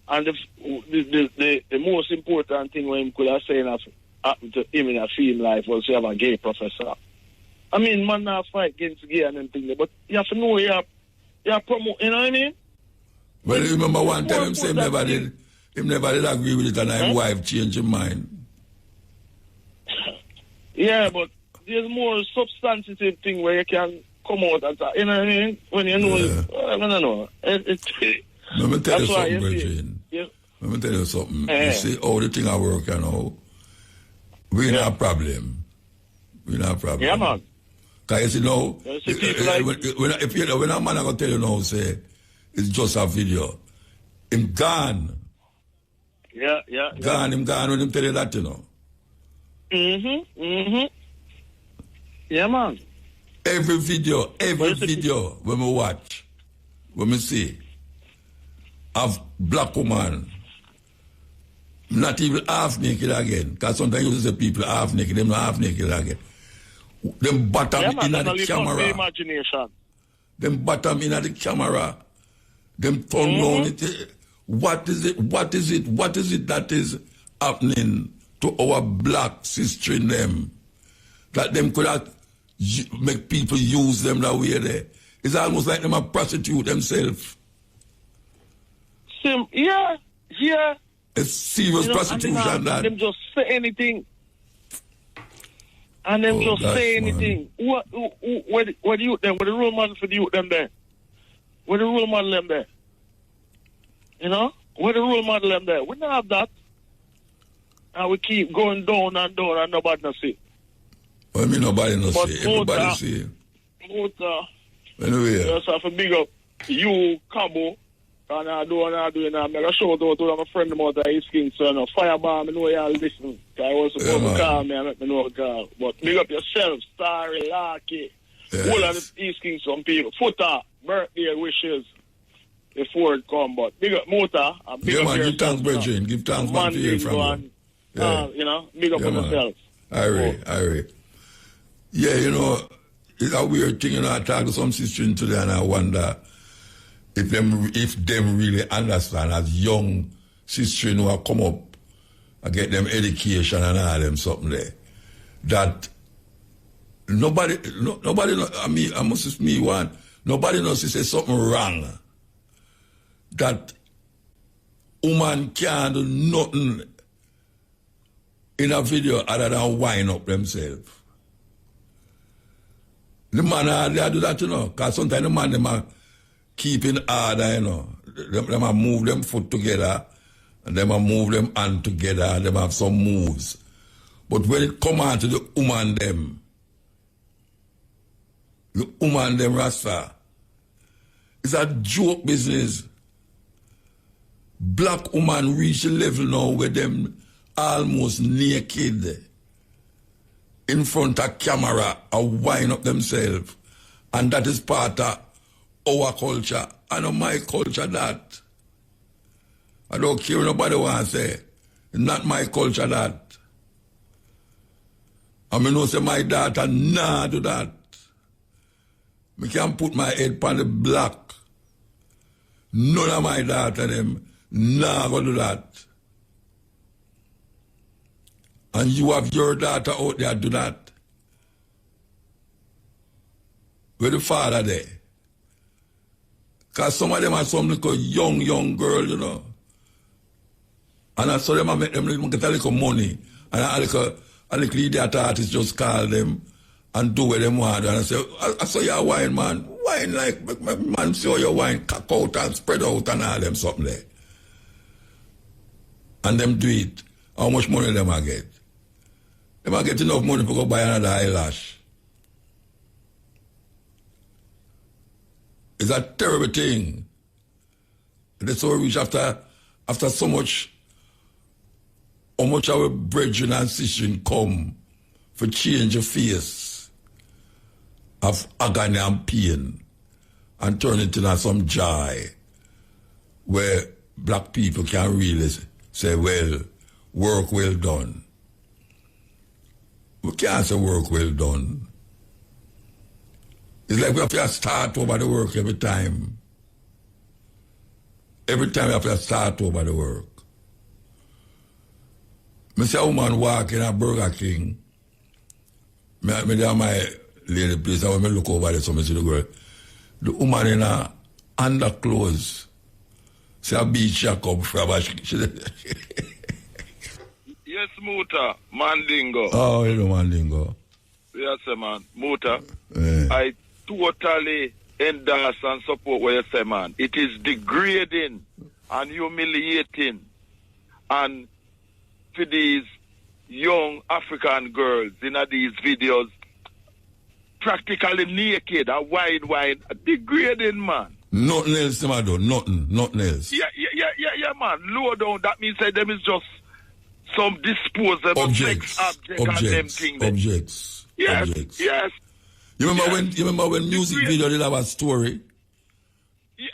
And the most important thing when he could have said happened to him in a film life was to have a gay professor. I mean, man, not fight against gay and everything, but you have to know you promote, you know what I mean? Well, remember one time him say him never did agree with it and his wife changed his mind. Yeah, but there's more substantive thing where you can come out and you know what I mean? When you know, I don't know. Let me tell you something, Virgin. Yeah. Let me tell you something. You see how the thing I work, you know, we not a problem. We not a problem. Yeah, man. Because you know, when a man I gonna tell you now, say, it's just a video. Him gone. Yeah. Him gone when him tell you that, you know. Yeah, man. Every video when we watch, when we see, of black woman, not even half naked again. Because sometimes you see people half naked, them not half naked again. Them bottom in the camera. Imagination. Them bottom in the camera. Them turn round it. What is it that is happening to our black sister in them? That them could have make people use them that way there. It's almost like them a prostitute themselves. Yeah. It's serious prostitution that. Them just say anything. And them just say anything. What the youth them? What the role model for the youth them there? What the role model them there? You know? What the role model them there? We don't have that. And we keep going down and down and nobody no see. Well, I mean, nobody no see. Everybody see. Anyway. Just have to big up you, Cabo. And I do, and I'm going to show out to my friend about his skin, son. Firebomb, I know y'all listen. I was supposed to call me and let me know the call. But big up yourself, Starry, Lucky. All of the East Kings, some people. Footer, birthday wishes before it come. But big up Mota. And big up give thanks, Bridget. Give thanks, man, to hear from you. You know, big up on yourself. Irie. Yeah, you know, it's a weird thing, you know, I talk to some sisters today and I wonder if them really understand as young sisters who have come up and get them education and all them something there, that nobody knows to say something wrong, that woman can't do nothing in a video other than wind up themselves. The man, they do that, you know, because sometimes the man, them are keeping order, you know. Them are move them foot together, and them are move them hand together, and them have some moves. But when it come on to the woman, them Rasta, it's a joke business. Black woman reach a level now where them almost naked in front of camera and wind up themselves. And that is part of our culture. I know my culture that. I don't care what nobody wants to say. It's not my culture that. I mean, no say my daughter nah do that. I can't put my head on the block. None of my daughter them nah go do that. And you have your daughter out there do that. Where the father there? Because some of them are some little young girl, you know. And I saw them and make them get a little money. And a little idiot artist just call them and do what they want. And I say, I saw your wine, man. Wine like, man, see how your wine cock out and spread out and all them something there. And them do it. How much money them I get? They might get enough money to go buy another eyelash. It's a terrible thing. That's how we reach after so much, how much our brethren and sisters come for change your face of agony and pain and turn it into some joy where black people can really say, well, work well done. We can't say work well done. It's like we have to start over the work every time. Every time we have to start over the work. I see a woman walk in a Burger King. I there my lady place, I look over there, so I see the girl. The woman in her underclothes. See a beach jacket from her. Yes, Muta, Mandingo. Oh, you know Mandingo. Yes, man. Muta, I totally endorse and support what you say, man. It is degrading and humiliating and for these young African girls in these videos, practically naked, a wide, degrading, man. Nothing else, man, though. Nothing else. Yeah, man. Lower down, that means that them is just some disposable sex object and them things. Objects. Yes. You remember when music video did have a story?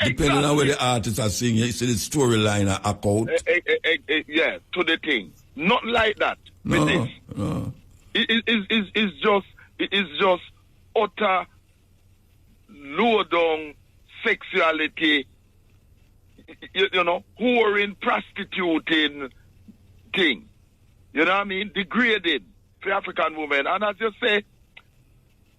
Depending on where the artists are singing, you see the storyline act out. Yeah, to the thing. Not like that. No. It's just utter low down sexuality, you know, whoring, prostituting thing. You know what I mean? Degraded for African women. And as you say,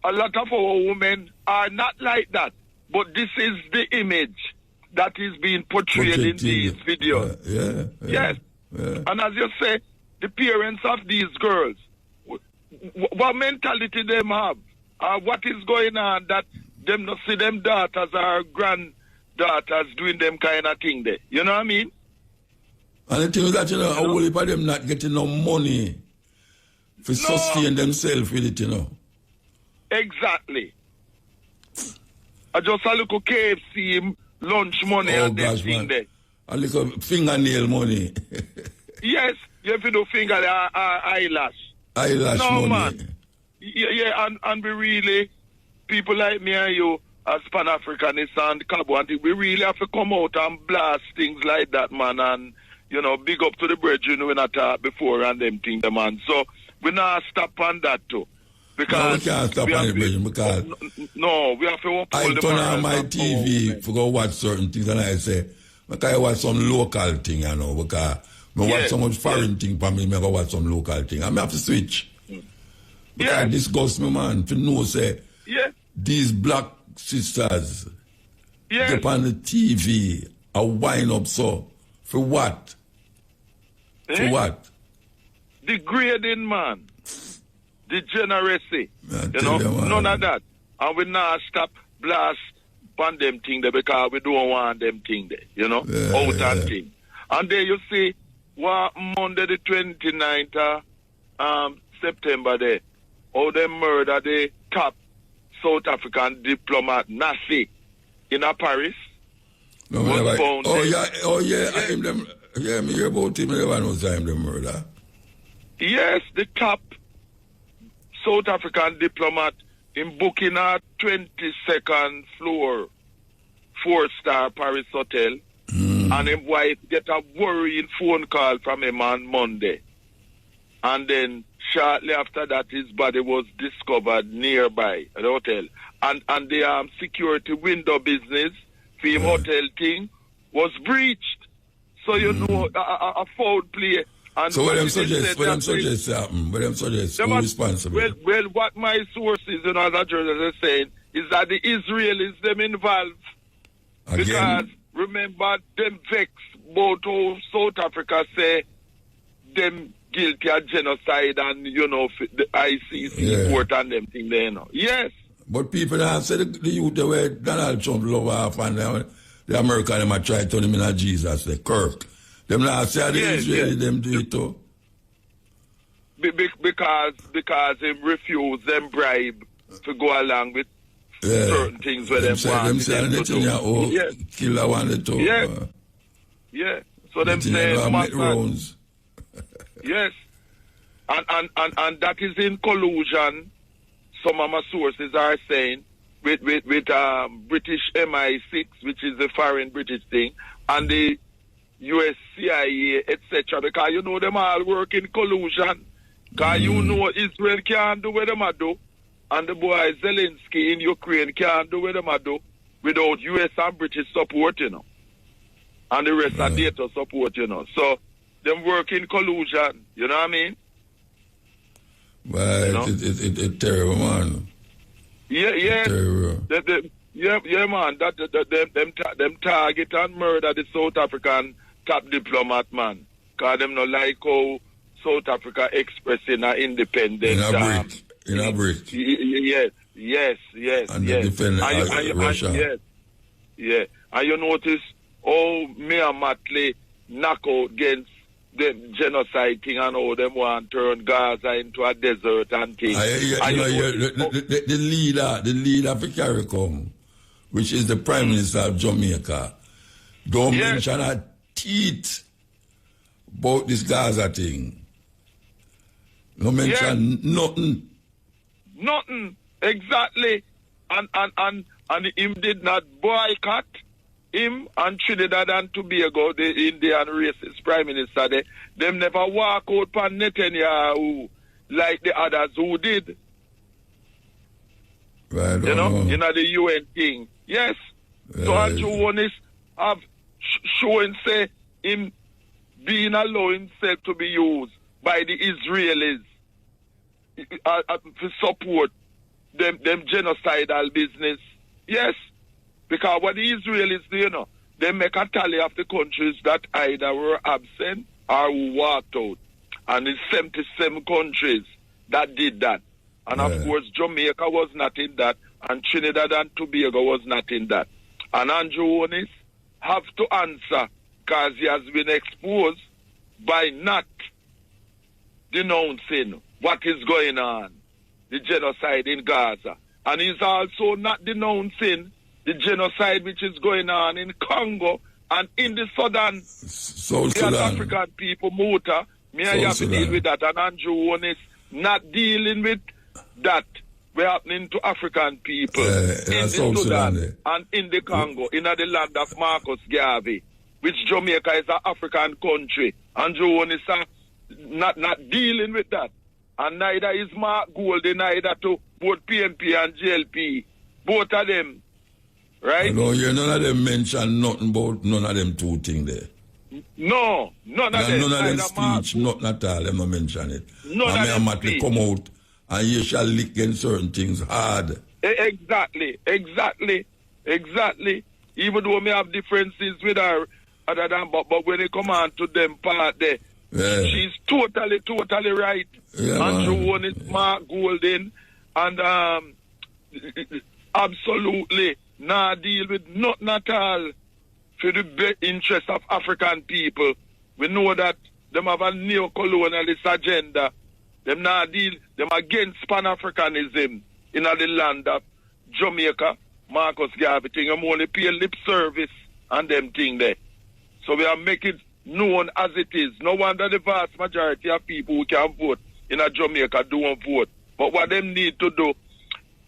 a lot of our women are not like that. But this is the image that is being portrayed in these videos. Yes. And as you say, the parents of these girls, what mentality them have? What is going on that them not see them daughters or granddaughters doing them kind of thing there? You know what I mean? And the thing is that, a whole heap of them not getting no money to sustain themselves with it, Exactly. I just a little KFC lunch money and them thing there. A little fingernail money. Yes, you have to do eyelash. Eyelash money. Man. Yeah, and we really, people like me and you, as Pan-Africanists and Cabo, we really have to come out and blast things like that, man, and, big up to the brethren we not talk before and them things, man. So, we not stop on that, too. Because no, we can't stop on it, brethren, because... No, we have to uphold I turn on my TV to go watch certain things, and I say, I watch some local thing, because I watch so much foreign thing for me, I go watch some local thing. I have to switch. Because it disgusts me, man, to know, say, these black sisters get on the TV and wind up so. For what? For what? Degrading, man. Degeneracy. None of that. And we not stop blast on them thing there because we don't want them thing there, out and thing. And there you see, Monday the 29th of September there, how they murder the top South African diplomat, Nassi, in Paris. No, me hear about him, I never know time the murder. Yes, the top South African diplomat in booking a 22nd floor 4-star Paris hotel, and his wife get a worrying phone call from him on Monday. And then shortly after that, his body was discovered nearby at the hotel. And the security window business for him hotel thing was breached. So, a foul play. And so what them suggest happen? What them suggest? Who responsible? Well, what my sources, as a journalist are saying, is that the Israelis, them involved. Again? Because, remember, them vex both South Africa say them guilty of genocide and, the ICC report and them thing there, Yes. But people now say the youth the way Donald Trump love off and the American them a try to turn him in a Jesus, the Kirk. Them now say the Israeli them do it too. Because him refuse them bribe to go along with certain things where them want them say them to do. Killer wanted to. Yeah. So them say yes. And that is in collusion. Some of my sources are saying with British MI6, which is the foreign British thing, and the US CIA, etc. Because them all work in collusion. Because Israel can't do what them do, and the boy Zelensky in Ukraine can't do what them do without US and British support, and the rest are NATO support, So them work in collusion, you know what I mean? Well, it's terrible, man. Yeah. Terrible. Yeah, man. Them target and murder the South African top diplomat, man. Because them not like how South Africa expressing an independence. In a break. Yes. And they defend Russia. Yeah. And you notice how Myanmar knock out against the genocide thing and all them want to turn Gaza into a desert and things. The leader for CARICOM, which is the Prime Minister of Jamaica, don't mention a teeth about this Gaza thing. No mention nothing. Nothing. Exactly. And him did not boycott. Him and Trinidad and Tobago, the Indian racist prime minister, them never walk out for Netanyahu like the others who did. Right, the UN thing. Yes. Right. So Andrew Wonis have shown, say, him being allowed himself to be used by the Israelis to support them genocidal business. Yes. Because what the Israelis do, they make a tally of the countries that either were absent or who walked out. And it's 77 countries that did that. And of course, Jamaica was not in that, and Trinidad and Tobago was not in that. And Andrew Onis have to answer because he has been exposed by not denouncing what is going on, the genocide in Gaza. And he's also not denouncing the genocide which is going on in Congo and in the Sudan. South Sudan. African people, Muta, me I have to deal with that. And Andrew Onis not dealing with that. We're happening to African people in the Sudan and in the Congo, in the land of Marcus Garvey, which Jamaica is an African country. Andrew Onis not dealing with that. And neither is Mark Goldie, neither to both PNP and GLP. Both of them. Right? No, none of them mention nothing about none of them two things there. No, none of them. None of them speech, nothing at all, them not mention it. None of them speech. Come out and you shall lick against certain things hard. Exactly. Even though we have differences with her, other than, but when it come on to them part there, she's totally right. Andrew One is Mark Golden, and absolutely not deal with nothing at all for the best interest of African people. We know that them have a neo-colonialist agenda. Them not deal, them against Pan-Africanism in the land of Jamaica, Marcus Garvey thing. I'm only pay lip service and them thing there. So we are making it known as it is. No wonder the vast majority of people who can vote in a Jamaica don't vote. But what them need to do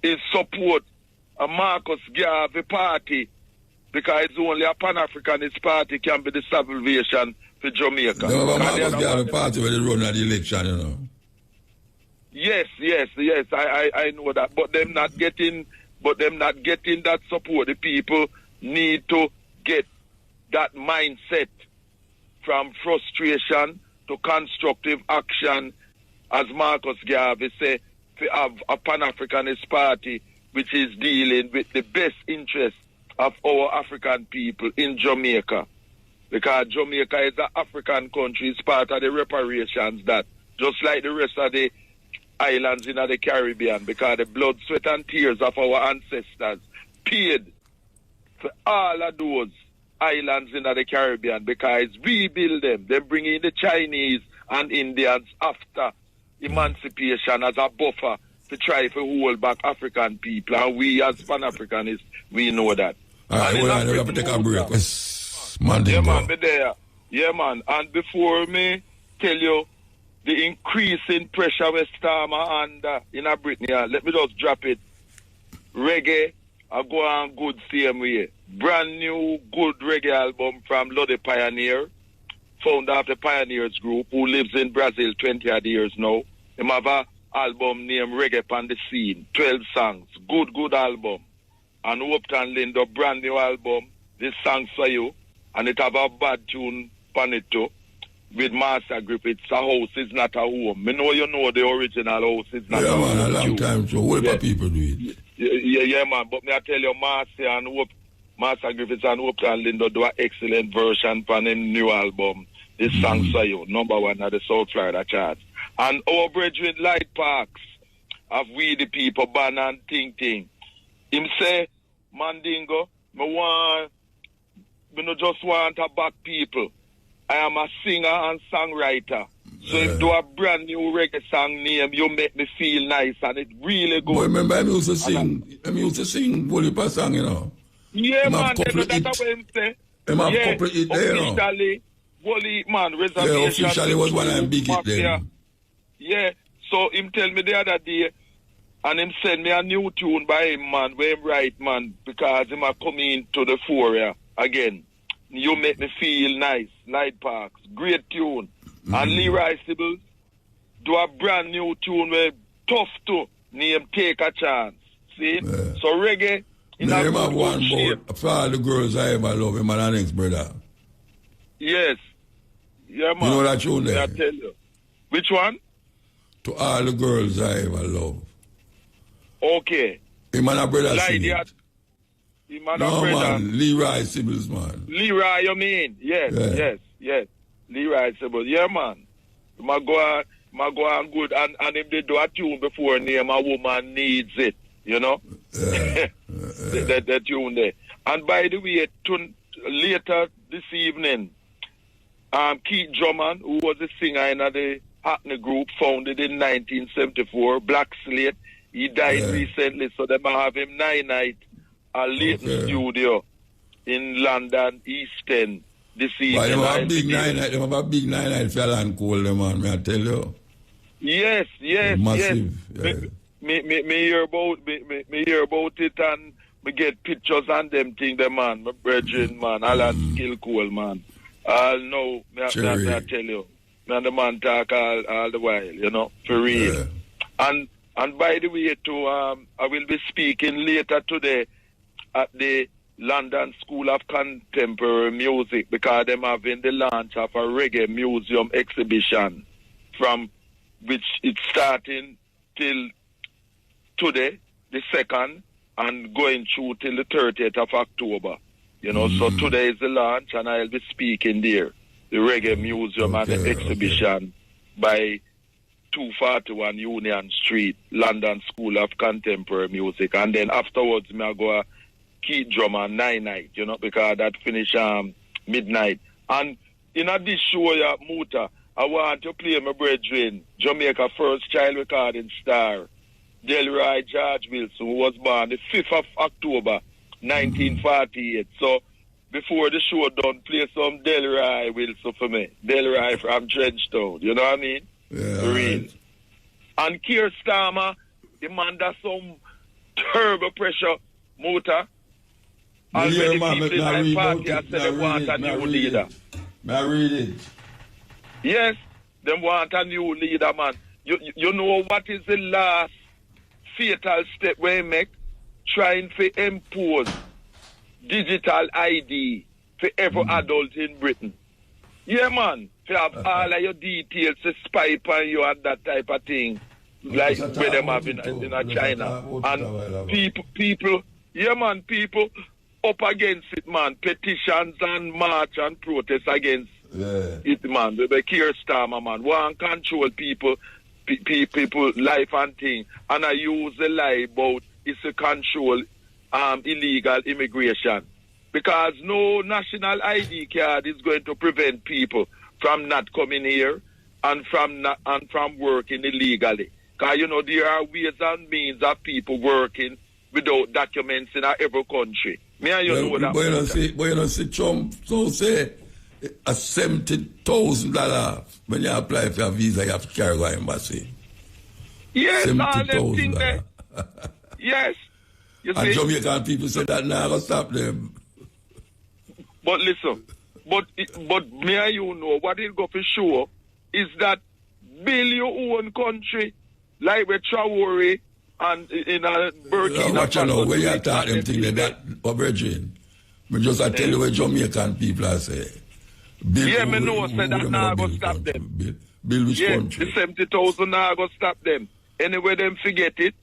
is support a Marcus Garvey party, because it's only a Pan-Africanist party can be the salvation for Jamaica. No, but Marcus Garvey party where they run at the election, you know. Yes, I know that. But them not getting that support. The people need to get that mindset from frustration to constructive action, as Marcus Garvey say, to have a Pan-Africanist party which is dealing with the best interests of our African people in Jamaica. Because Jamaica is an African country, it's part of the reparations that, just like the rest of the islands in the Caribbean, because the blood, sweat and tears of our ancestors paid for all of those islands in the Caribbean, because we build them. They bring in the Chinese and Indians after emancipation as a buffer to try to hold back African people. And we as Pan-Africanists, we know that. All right, we have to take a break. Yeah, man. And before me tell you the increasing pressure we storm under in Brittany, let me just drop it. Reggae, I go on good same way. Brand new good reggae album from Lodi Pioneer, founder of the Pioneers Group, who lives in Brazil 20 odd years now. He have an album named Reggae on the Scene, 12 songs. Good album. And Upton Lindo, brand new album, this song for you. And it have a bad tune on it too, with Master Grip. It's a house, it's not a home. Me know you know the original house, it's not a home. Yeah, man, a long time, so what about people do it? Yeah, man, but me I tell you, Master Griffiths and Upton Lindo do an excellent version for them new album. This song for you, #1 at the South Florida charts. And our brethren Light Parks of We the People, Ban and Ting Ting. Him say, Mandingo, me no just want to back people. I am a singer and songwriter. So if do a brand new reggae song name, you make me feel nice and it really good. But remember, I used to sing Wolipa song, you know. Yeah, man, that's what I'm saying. Officially, Wally, man, reservation. Yeah, officially was one of them big hit then. Yeah, so him tell me the other day, and him send me a new tune by him, man, where him write, man, because him a come into the fore again. You make me feel nice. Light Parks, great tune. And Leroy Sibbles do a brand new tune where tough to name Take a Chance. See? Yeah. So reggae in a good one shape. For all the girls I ever love, him and our next brother. Yes. Yeah, man. You know that tune there? I tell you. Which one? To all the girls I ever love. Okay. Him and our brother sing it. No, man, Leroy Sibbles, man. Leroy, you mean? Yes. Leroy Sibbles. Yeah, man. You might go I go on good, and if they do a tune before name a woman needs it, you know? That tune there. And by the way, later this evening, Keith Drummond, who was a singer in the Hackney group, founded in 1974, Black Slate, he died recently, so they might have him night at Leighton Studio in London, East End, this evening. But they have a big night for land cold, man, may I tell you? Yes. Massive. Yes. Me hear about it, and me get pictures and them thing, the man, my brethren, man, all that skill cool, man. No, me I tell you. Me and the man talk all the while, you know, for real. Yeah. And by the way, too, I will be speaking later today at the London School of Contemporary Music, because them having the launch of a reggae museum exhibition, from which it's starting till today, the 2nd, and going through till the 30th of October. You know, so today is the launch, and I'll be speaking there. The Reggae Museum and the exhibition by 241 Union Street, London School of Contemporary Music. And then afterwards, I'll go Keith Drummond 9 you know, because that finish midnight. And in this show, Muta, I want to play my brethren, Jamaica first child recording star, Delroy George Wilson, who was born the 5th of October, 1948. So, before the show done, play some Delroy Wilson for me. Delroy from Trenchtown, you know what I mean? Yeah, real. right. And Keir Starmer, the man that's some terrible pressure, Muta. Already people in my party have said they want a new leader. May I read it? Yes, they want a new leader, man. You know what is the last fatal step we make? Trying to impose digital ID for every adult in Britain. Yeah, man. To have all of your details to spy on you and that type of thing. Like where them have in China. And people, yeah, man, people up against it, man. Petitions and march and protest against it, man. The Keir Starmer, man. Want control people life and thing. And I use the lie about it's to control illegal immigration. Because no national ID card is going to prevent people from not coming here and from working illegally. Because, you know, there are ways and means of people working without documents in every country. Me and you know that. But you don't see Trump so say a $70,000 when you apply for a visa, you have to carry to the embassy. Yes, all them things there. Yes. You and see? Jamaican people say that now going to stop them. But listen, but me and you know what it go for sure is that build your own country like with Traore and in a Burkina Faso. You know, when you talk them things that, Virgin, I just I tell you what Jamaican people are saying. Yeah, me know say that now go stop them. Build which country? The 70,000 now go stop them. Anyway, them forget it,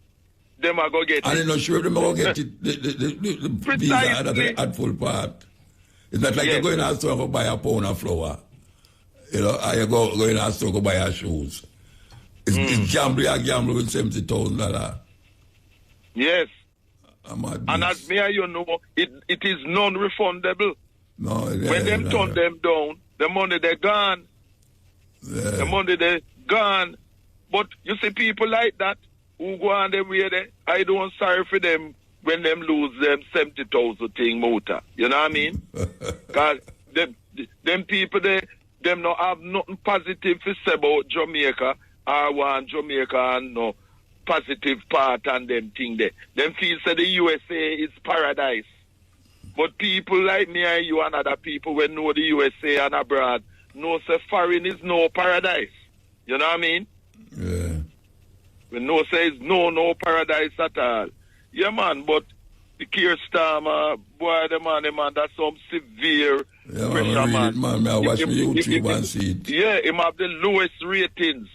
them are go get it. And I'm not sure them are going to get it. The visa at full part. It's not like you're going to store to buy a pound of flour. You know, or you're going to store to buy your shoes. It's gamble with $70,000. Yes. And as me and you know, it is non-refundable. No, when them turn them down, the money they're gone. Yeah. The money they're gone. But you see people like that who go on their way there, I don't sorry for them when them lose them 70,000 thing motor. You know what I mean? Because them people there, them not have nothing positive to say about Jamaica. I want Jamaica and no positive part and them thing there. Them feel say the USA is paradise. But people like me and you and other people when know the USA and abroad know say foreign is no paradise. You know what I mean? Yeah. We know say it's no paradise at all. Yeah, man, but the Keir Starmer, boy, the man, that's some severe pressure, man. I watch me YouTube and see it. Yeah, him have the lowest ratings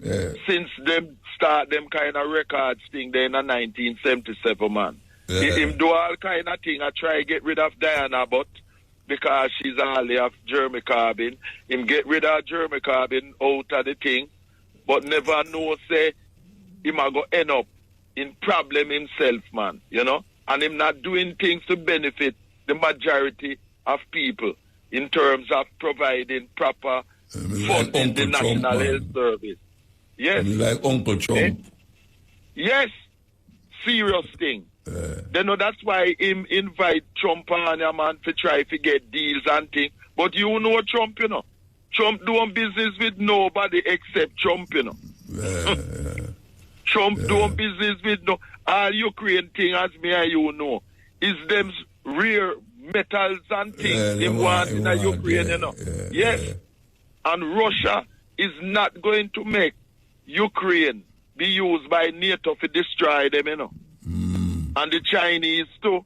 since them start them kind of records thing there in 1977, man. Yeah. Him do all kind of thing. I try to get rid of Diana, but because she's only of Jeremy Corbyn, him get rid of Jeremy Corbyn out of the thing. but never know, say, he might go end up in problem himself, man, you know? And him not doing things to benefit the majority of people in terms of providing proper funding in the National Health Service. Yes. Like Uncle Trump. Yes. Serious thing. They know that's why him invite Trump on him, man, to try to get deals and things. But you know Trump, you know. Trump doing business with nobody except Trump, you know. Trump doing business with no all Ukraine thing, as me and you know, is them rare metals and things they want in Ukraine, you know. Yes. And Russia is not going to make Ukraine be used by NATO to destroy them, you know. And the Chinese too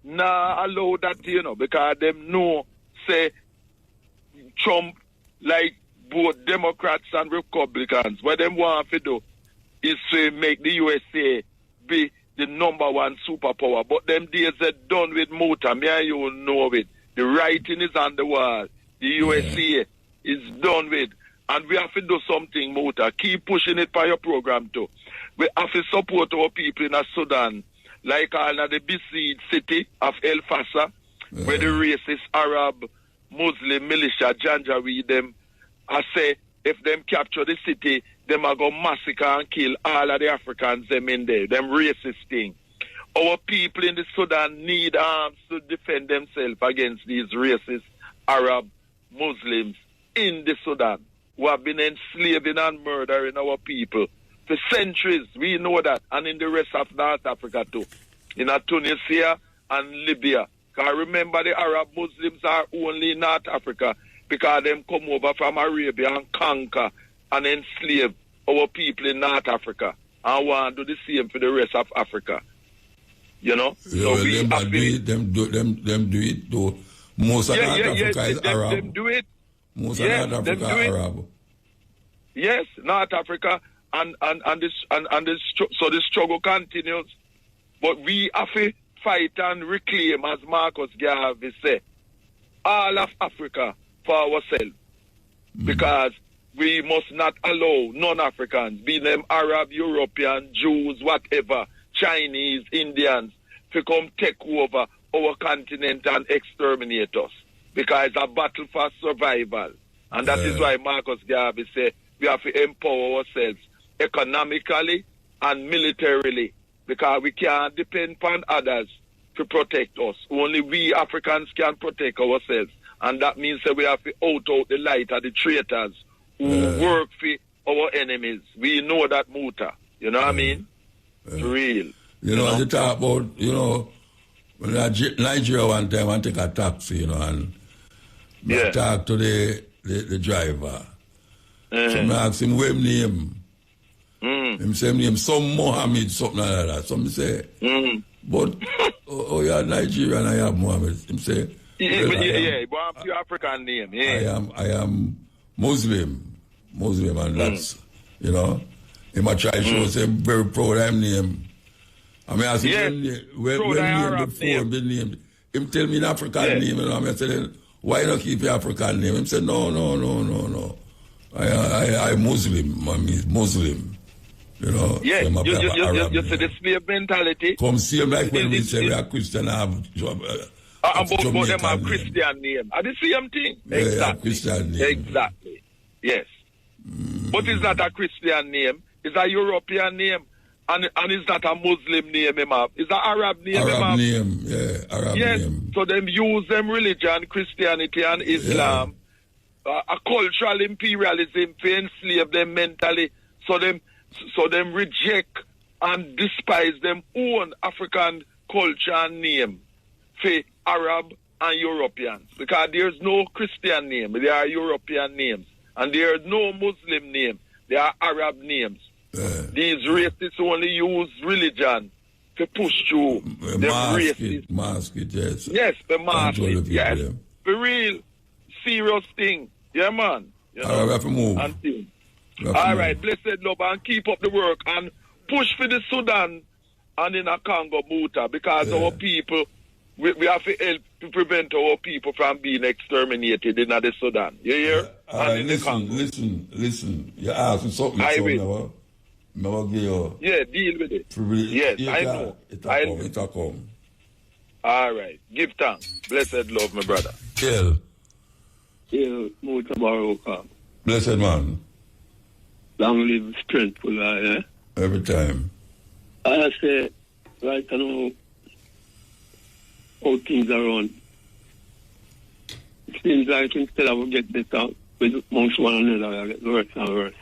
nah allow that, you know, because them know, say, Trump, like both Democrats and Republicans, what them want to do is to make the USA be the #1 superpower. But them days are done with Muta. Me and you know it. The writing is on the wall. The USA is done with. And we have to do something, Muta. Keep pushing it by your program too. We have to support our people in Sudan, like all of the besieged city of El Fasa, where the racist Arab Muslim militia Janjaweed them, I say, if them capture the city, them are going to massacre and kill all of the Africans them in there, them racist thing. Our people in the Sudan need arms to defend themselves against these racist Arab Muslims in the Sudan, who have been enslaving and murdering our people for centuries. We know that, and in the rest of North Africa too, in Tunisia and Libya. Because remember, the Arab Muslims are only in North Africa because them come over from Arabia and conquer and enslave our people in North Africa and want to do the same for the rest of Africa. You know? Yeah, so we them do it though. Most of North Africa is Arab. Them do it. Most of North Africa are Arab. Yes, North Africa and the struggle continues. But we have to fight and reclaim, as Marcus Garvey said, all of Africa for ourselves. Because we must not allow non-Africans, be them Arab, European, Jews, whatever, Chinese, Indians, to come take over our continent and exterminate us. Because it's a battle for survival. And that is why Marcus Garvey said we have to empower ourselves economically and militarily. Because we can't depend on others to protect us. Only we Africans can protect ourselves. And that means that we have to out the light of the traitors who work for our enemies. We know that, Muta. You know what I mean? It's real. You know, you talk about, you know, when Nigeria one time I take a taxi, you know, and I talk to the driver. So I ask him, what name? Him say name some Mohammed, something like that. So I say, but you're Nigerian, I have Mohammed. Him say, but your African name. Yeah. I am Muslim, and that's, you know, him I try to show say very proud of him name. I mean, I say when name before the name, him tell me an African name, and I said, why not keep your African name? Him said, no. I Muslim, I mean Muslim. You know, you see the slave mentality. Come same like when we say we are Christian, have but them have Christian name. Are the same thing? Exactly. Christian name. Exactly. Yes. But it's not a Christian name. It's a European name. And it's not a Muslim name, it's an Arab name, Arab name. So them use them religion, Christianity and Islam, a cultural imperialism to enslave them mentally. So them reject and despise them own African culture and name for Arab and Europeans. Because there's no Christian name, there are European names. And there are no Muslim name, there are Arab names. These racists only use religion to push through them racists. Mask it, yes. Yes, the mask it, yes. For real, serious thing. Yeah, man. You know, we have to move. All right, blessed love, and keep up the work and push for the Sudan and in a Congo, Muta, because our people, we have to help to prevent our people from being exterminated in the Sudan. You hear? Listen. You asked me something. I will. Yeah, deal with it. Yes, I know. It'll come. All right. Give thanks. Blessed love, my brother. Kill. MUTABARUKA. Blessed man. Long live strengthful, yeah? Every time. I say, right now, how things are run. It seems like instead of get better with amongst one another, I get worse and worse.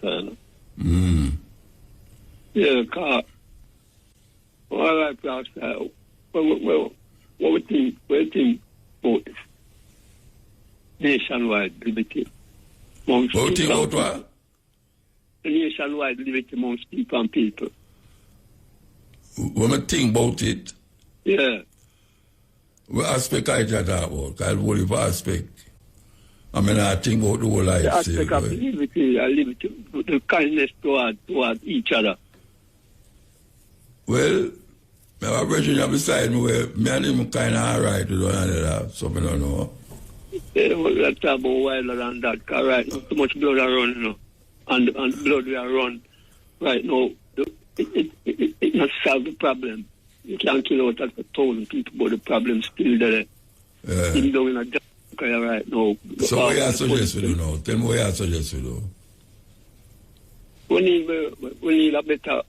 Yeah, because all right, what we think about this nationwide liberty. What do you think about what? The nationwide liberty amongst people and people. When we think about it, yeah. What aspect I talk about? I'll worry for aspect. I mean, I think about the whole life. The aspect of liberty, the kindness toward each other. Well, my brethren beside me, where me and him kind of alright with one another, so I don't know. Yeah, we'll talk about wilder than that, because right now, too much blood are running, you know, and blood we are run right now, it not solve the problem. You can't kill out 1,000 people, but the problem's still there. Even though we're not Jamaica right now. So what you suggest we do now? Tell me what you suggest we do. We need a better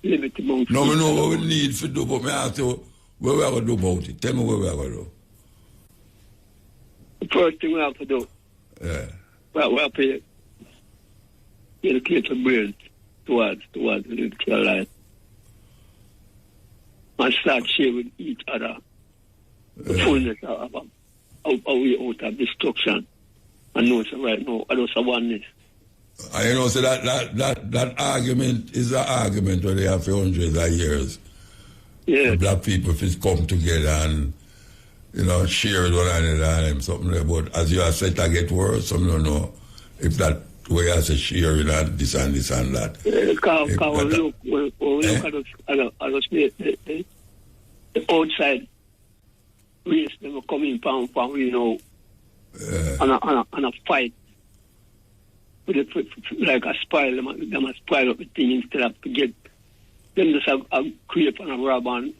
liberty amongst no, we know what we need to do, but I ask you, what we are going to do about it? Tell me what we are going to do. The first thing we have to do, we have to educate the brains towards the liberty life. And start sharing with each other the fullness of our way out of destruction. And know so right now, I don't oneness. I know, so that argument is an argument where they have for hundreds of years. Yeah. The black people just come together and, you know, share with one another and something like that. But as you have said, I get worse, some don't know if that way I say sharing and this and that. When we look at us, the outside race, they will come in from you know, and a fight. With it, like a spoil, them a spoil up the thing instead of to get them just a creep and a rob and...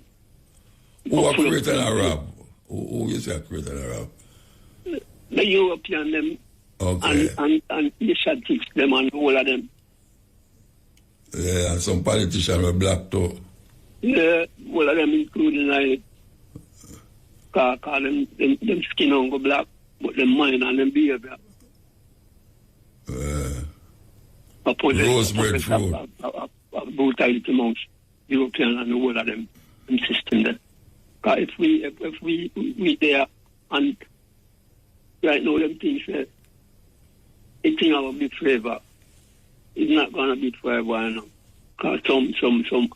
Who are creating a rob? Who is a creating a rob? The European them. Okay. And the statistics them and all of them. Yeah, and some politicians were black too. Yeah, all of them including like them skin on go black, but them mind and them behavior. Rosebread fruit. A brutality amongst European and all of them system there. Because if we there and right now them things that it thing have a bit forever. It's not gonna be forever, you know. Because some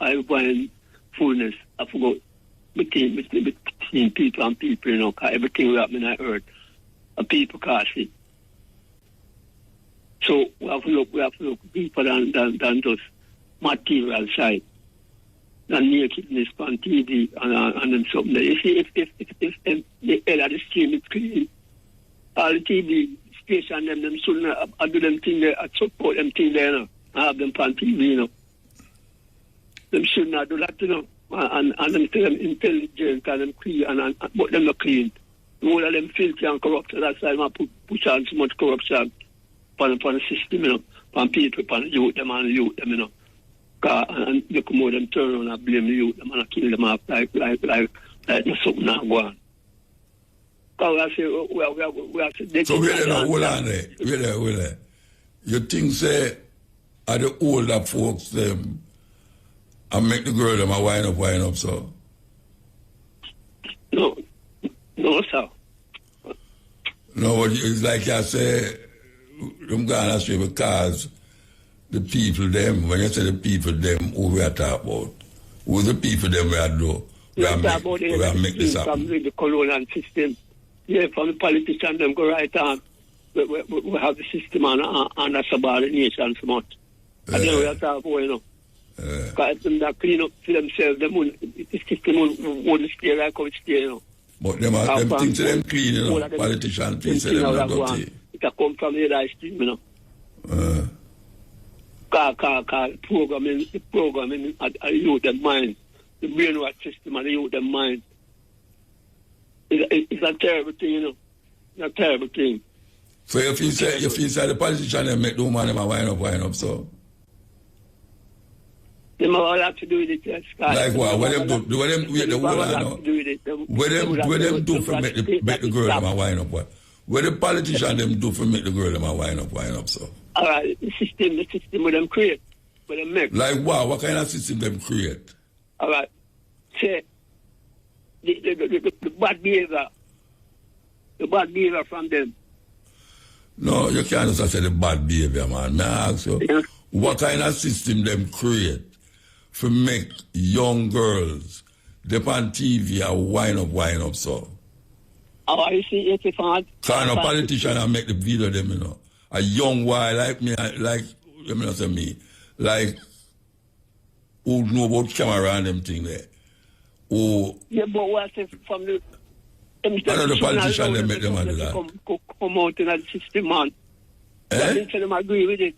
I find fullness I forgot between people and people, you know, because everything we happen on earth, people can't see. So we have to look deeper than just material side, than nakedness on TV and then something. You see, if the air of the stream is clean, all the TV station them shouldn't do them thing there, support them thing there, you know, and have them on TV, you know. Them should not do that, you know, and them tell them intelligent and them clean, but them not clean. All of them filthy and corrupt, that's why I push on so much corruption upon the system, you know, upon people, upon youth them, you know. And you come out them turn around and blame the youth them and kill them off like something not going on. Because I say, we have to... So wait there. You think, say, are the older folks them and make the girl them a wind up, so? No, sir. No, but it's like I say, I'm going astray because the people them, when you say the people them, who we are talking about? Who the people them we are do? We are make this happen. From the colonial system. Yeah, from the politicians them go right on. We have the system and a subordination so much. And then we are talking about, you know. Because them that clean up for themselves, the system wouldn't stay like how it stay, you know. But them things them clean, you know. Politicians think say them not dirty. It come from the other stream, you know. Programming at the youth and mind. The brainwash system at the youth and mind. It's a terrible thing, you know. It's a terrible thing. So you feel say the politicians them make the woman them wind up, so. They have a lot to do with it, yes. Like what? What them do? What them wait the whole lot? What them do for make the girl them wind up? What the politicians them do for make the girl them wind up, so. All right, the system with them create, with them make. Like what? What kind of system them create? All right, say the bad behavior from them. No, you can't just say the bad behavior, man. May I ask you, what kind of system them create for make young girls dip on TV and wind up, so? Oh, you see, it's a fan. Kind of politician and make the video them, you know. A young boy like me, like, let me not say me, like, who know about camera and them thing there. Who... Yeah, but what I say from the... I know the politician, they make them do that. Come out in the system, man. Eh? Them agree with it.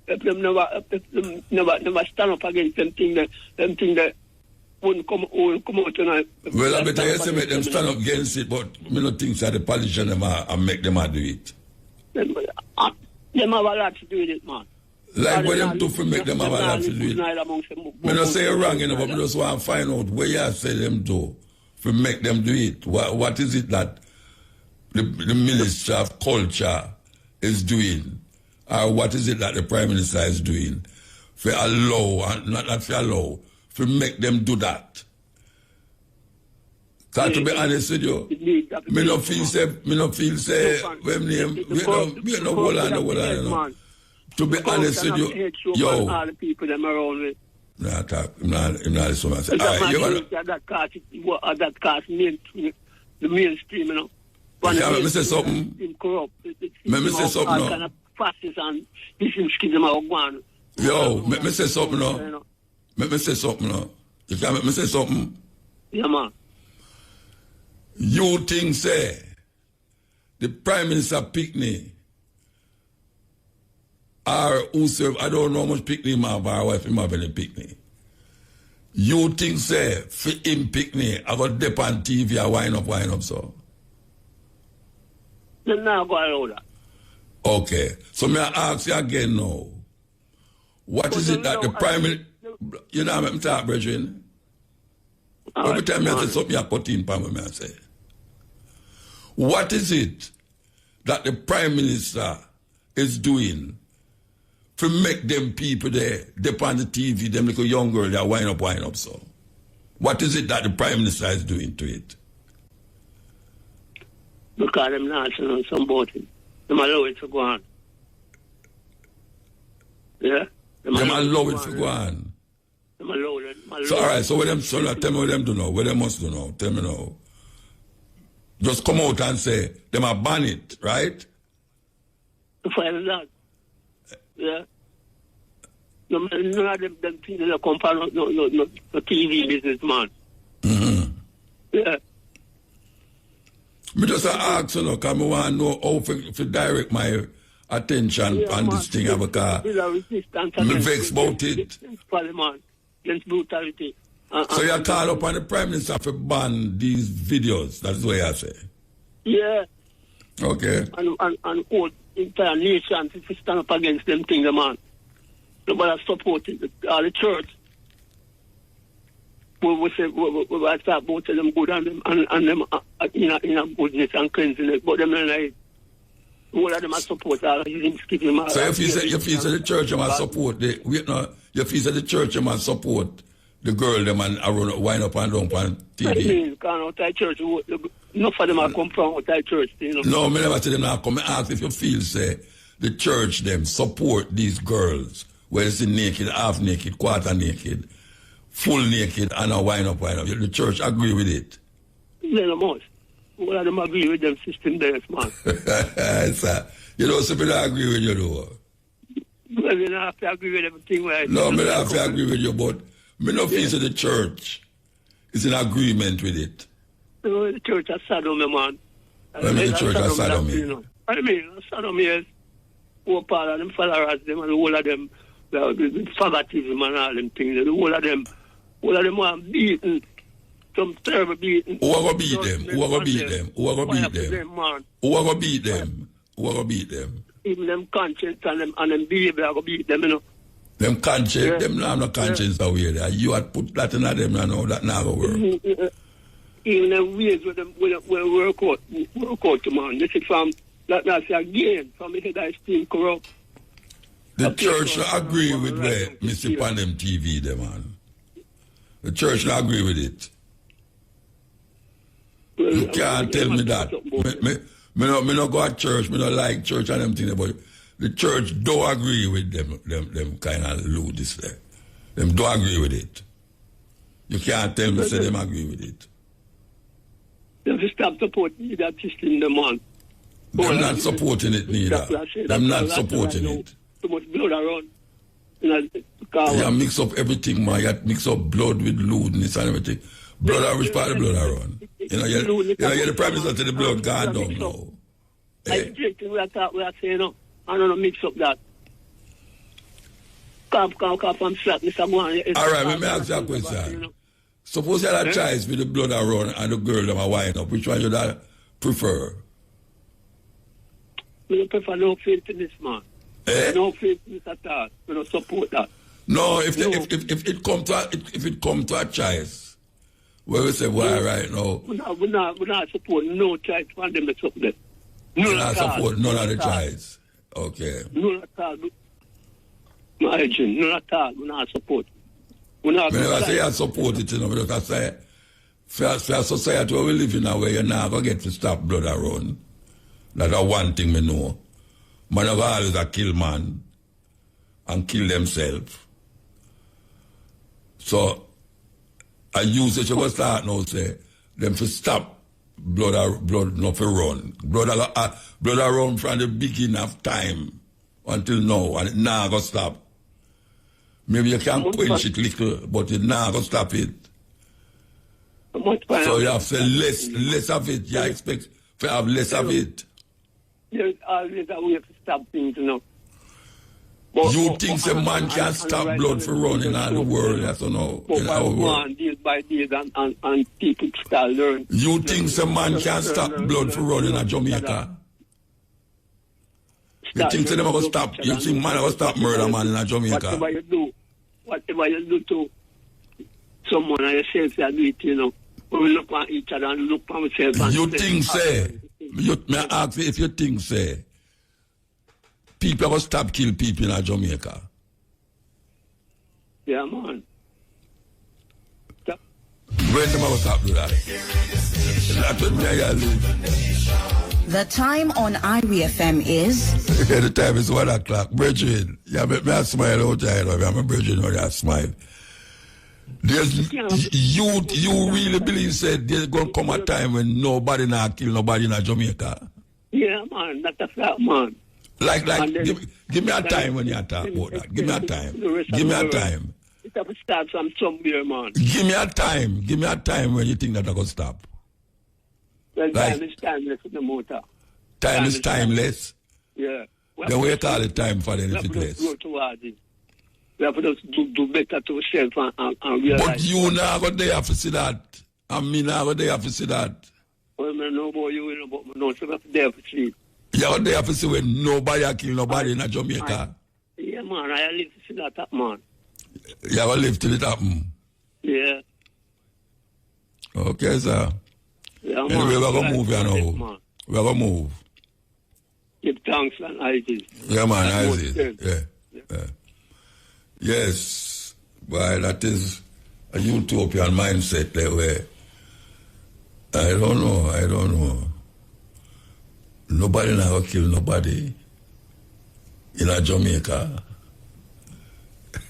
Them never stand up against them thing that wouldn't come out tonight. Well, I better say make them stand up against it, but I don't think that the politician them and make them do it. Them have a lot to do with it, man. Like what them do for make them have a lot to do with it. I don't say you're wrong, you know, but I just want to find out where you say them do for make them do it. What is it that the Minister of Culture is doing? Or what is it that the Prime Minister is doing for allow, and not for allow, for make them do that? So to be honest with you, me no feel say when we no hold on, you know. To be honest with you, yo. All the people them around with. Nah, not so much. That cast name the mainstream, you know. Yeah, let me say something. Corrupt. Let me say something now. Yo, let me say something now. Let me say something now. You can let me say something? Yeah, man. You think, say, the Prime Minister Pickney, or who serve, I don't know how much Pickney him have, or if him have any Pickney. You think, say, for him Pickney, I got dip on TV and wind up, so? They're not going to allow that. Okay, so may I ask you again now, what is it that the Prime Minister, you know I'm talking, brethren? Every time I say something, I put in for me, I say. What is it that the Prime Minister is doing to make them people there, dip on the TV, them little young girl, they wind up, so? What is it that the Prime Minister is doing to it? Because them not on some boating. Them allow it to go on. Yeah? Them allow it to go on. Them allow it. So, all right, so what them, so tell me what them do now. What them must do now. Tell me now. Just come out and say, them are ban it, right? To find that. Yeah? None of them things that come from no TV business, man. Mm-hmm. Yeah. Me just ask, you know, because I want to know how to direct my attention on this thing, because me vex about it. Against brutality. So you call up on the Prime Minister to ban these videos, that's what you say? Yeah. Okay. And hold entire nation to stand up against them things, man. Nobody supporting the church. We start both of them good and them in a goodness and cleanliness, but them like all of them are support all of them skipping. So if you say the church must support you feel the church must support the girl them and wind up and down on TV. Church, enough of them are come from outside church, you know. No, me never say them not come. I ask if you feel say the church them support these girls, whether it's naked, half naked, quarter naked, full naked, and a wind up. The church agree with it? They no most. All of them agree with them system there, man. You know, some people agree with you, though. Well, you don't have to agree with everything, right? No, I don't have to agree with you, but me not feel the church is in agreement with it. No, the church has Sodom, man. I mean, the church has Sodom. I mean, Sodom is whole part of them followers, them, and the whole of them, the faggotism and all them things. The whole of them are beaten. Some terrible beaten. Who are going to beat them? Who are going to beat them? Who are going to beat them? Who are going to beat them? Who are going to beat them? Even them conscience and them behavior are going to beat them, you know. Them conscience, them not have no conscience away there. You had put that in them and all that now work. Even them ways where them work out, man. This is from, that's again, from the head I still corrupt. The church not agree with where Mr. Panem TV, them, man. The church not agree with it. You can't tell me that. Me no go to church, me no like church and them things, but the church don't agree with them kind of load this there. Them don't agree with it. You can't tell me say them agree with it. They have to stop supporting that system, the man. Them not supporting it neither. Them not supporting it. Too much blood around. You mix up everything, man. You mix up blood with lewdness and everything. Blood, which part of the blood around? You know, you're the prime minister to the blood gone down now. I think we are saying, no, I don't know, mix up that. Cough, and slap, Mr. Mohan. All right, let me ask you a question. Suppose you had a choice with the blood around and the girl that are wind up. Which one you prefer? I prefer no faith in this, man. No faith in this at all. We don't support that. No, if it come to a choice, where we say, why right now? We're not supporting no choice for them to support. We're not supporting none of the choice. Okay. None at all. None at all. We're not supporting. Whenever I say I support it, you know, because I say, for a society where we live in now, where you're not going to get to stop blood around. That's one thing me know. Man of always a kill man and kill themselves. So, I use it, you go start now, say, them to stop blood not to run. Blood around from the beginning of time until now, and it now go stop. Maybe you can quench it little, but it now go stop it. So you have to say less of it. You expect to have less of it. There's always a way to stop things, you know. You think a man can stop blood from running all the world, that's no. In our world. Days by days and people start learning. You think a man can stop blood from running in Jamaica? You think them going to stop? You think man will stop murder man in Jamaica? Whatever you do to someone and yourself, you do it, you know. We look at each other and look at ourselves. You think, say, may I ask you if you think, say, people will stop kill people in Jamaica? Yeah, man. When them will stop do that? That's what me I live. The time on IRFM is... The time is 1 o'clock. Bridget, yeah, me I smile out there. I'm a Bridget when I smile. There's, you really believe said there's going to come a time when nobody not kill nobody in Jamaica? Yeah, man. That's a fact, man. Like, give me a time when you talk about that. Give me a time. Give me a time. It have to start from somewhere, man. Give me a time. Give me a time when you think that I going to stop. Well, time is timeless in the motor. Time is timeless? Yeah. Then we call it time for them if it's less. We have to do better to ourselves and realize. But you now go there to see that. And me now go there to see that. Well, I know about you, but I know so we have to there to see. You go there to see when nobody kill nobody in Jamaica. Yeah, man. I live to see that happen, man. You go live till it happen? Yeah. Okay, sir. Yeah, man. Anyway, we're going to move here now. We're going to move. Give thanks and Isaac. Yeah, man, Isaac. Yeah. Yes. Well, that is a utopian mindset there where I don't know. Nobody now kill nobody in Jamaica.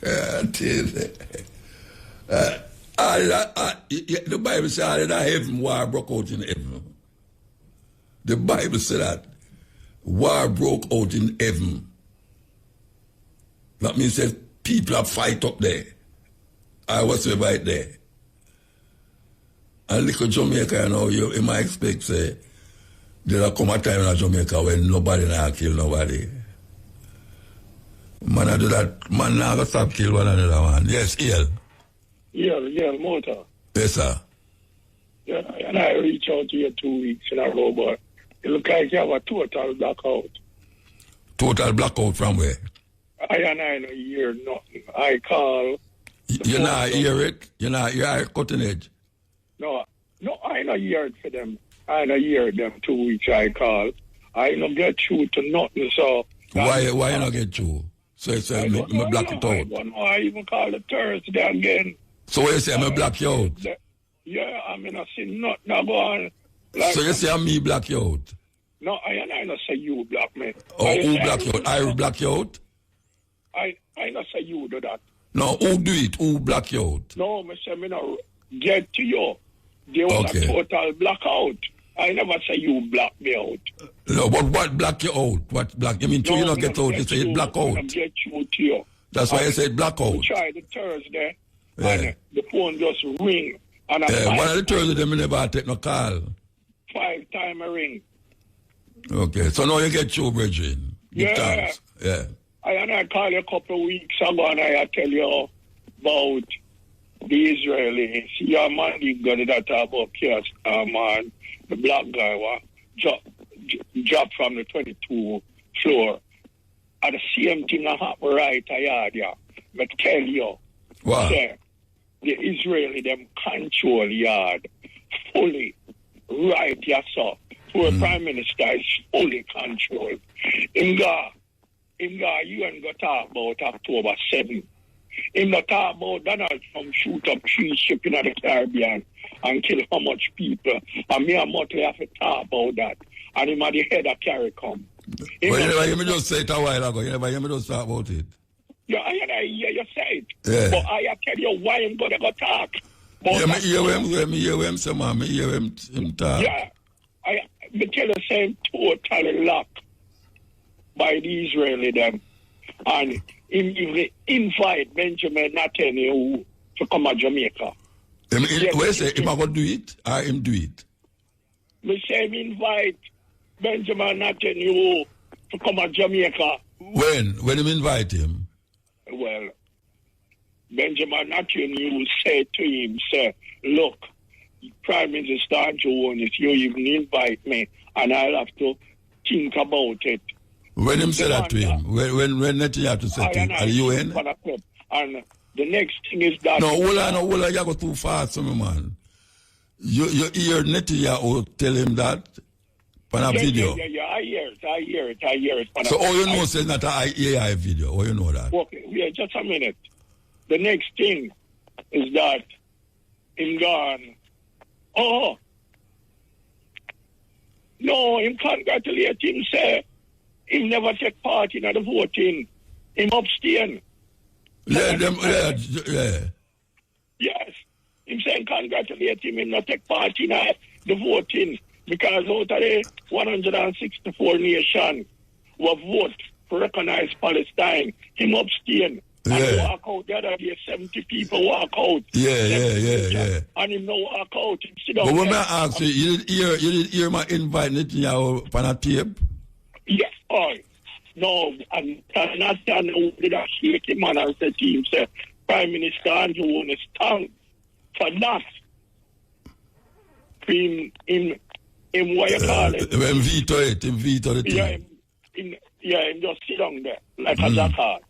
The Bible says that heaven war broke out in heaven. The Bible said that war broke out in heaven. That means that people are fight up there. I was right there. And look at Jamaica, you know, you might expect, say, there'll come a time in Jamaica when nobody now kill nobody. Man, I do that. Man, now go stop kill one another one. Yes, Ian. Yeah, motor. Yes, sir. Yeah, and I reach out to you 2 weeks in a row, but it look like you have a total blackout. Total blackout from where? I don't hear nothing. I call. You not hear it? You not hear cutting edge? No, I don't hear it for them. I don't hear them 2 weeks I call. I don't get through to nothing, so... Why you not get through? So you say, me block it out. I don't know. I even call it Thursday again. So what you say, me block you out? Yeah, I mean, I see nothing I go on. Like, so you say, me block you out? No, I don't say you block me. Oh, who block you out? I will block you out? I don't say you do that. No, who do it? Who block you out? No, I say, me no get to you. There was a total blackout. I never say you block me out. No, but what block you out? What block? You mean no, you not get out, you say it black out. I get you to you. That's why I said black out. We tried the Thursday, and the phone just ring. And one of the Thursday, they never take no call. 5 times a ring. Okay, so now you get you, Bridging. Yeah. Yeah. I called you a couple of weeks ago, and I tell you about the Israelis. Your man, you got it about chaos, man. The black guy was dropped from the 22 floor. And the same thing happened right here. But tell you, wow. Say, the Israeli, them control yard fully right here, so. The Prime Minister is fully controlled. You ain't got to talk about October 7. Him not talk about Donald Trump shoot up 3 ships in the Caribbean and kill how much people. And me and Motley have to talk about that. And him at the head of CARICOM. But you never hear me just say it a while ago. You never hear me just talk about it. Yeah, I hear you say it. Yeah. But I tell you why I'm going to go talk. Yeah, me hear him say, man. Me hear him talk. Yeah. I tell you same totally locked by the Israeli them. And him even invite Benjamin Netanyahu to come to Jamaica. What you say? Him going to do it or him do it? Me say him invite Benjamin Netanyahu to come to Jamaica. When him invite him? Well, Benjamin Netanyahu said to him, say, look, Prime Minister Jones, you even invite me, and I'll have to think about it. When him say that to him? When Netanyahu said to him? Are you in? And the next thing is that... No, hold on, you go too fast, man. You hear Netanyahu tell him that on a video? Yeah, I hear it. So all you know is not an AI video, or you know that? Okay, yeah, just a minute. The next thing is that him gone... Oh, no, him congratulate him, say, him never take part in the voting. Him abstain. Yeah. Yes. Him saying congratulate him not take part in the voting because out of the 164 nations who vote to recognize Palestine, him abstain. Yeah. And walk out the other day, 70 people walk out. Yeah. And him no walk out. Him sit down. But when I ask you did hear my invite Netanyahu on a tape? Yes, no, and not stand with a shaky man and say to him, say, Prime Minister Andrew won't stand for that. Him what you call it? Him veto the thing. Him just sit down there like a jackass.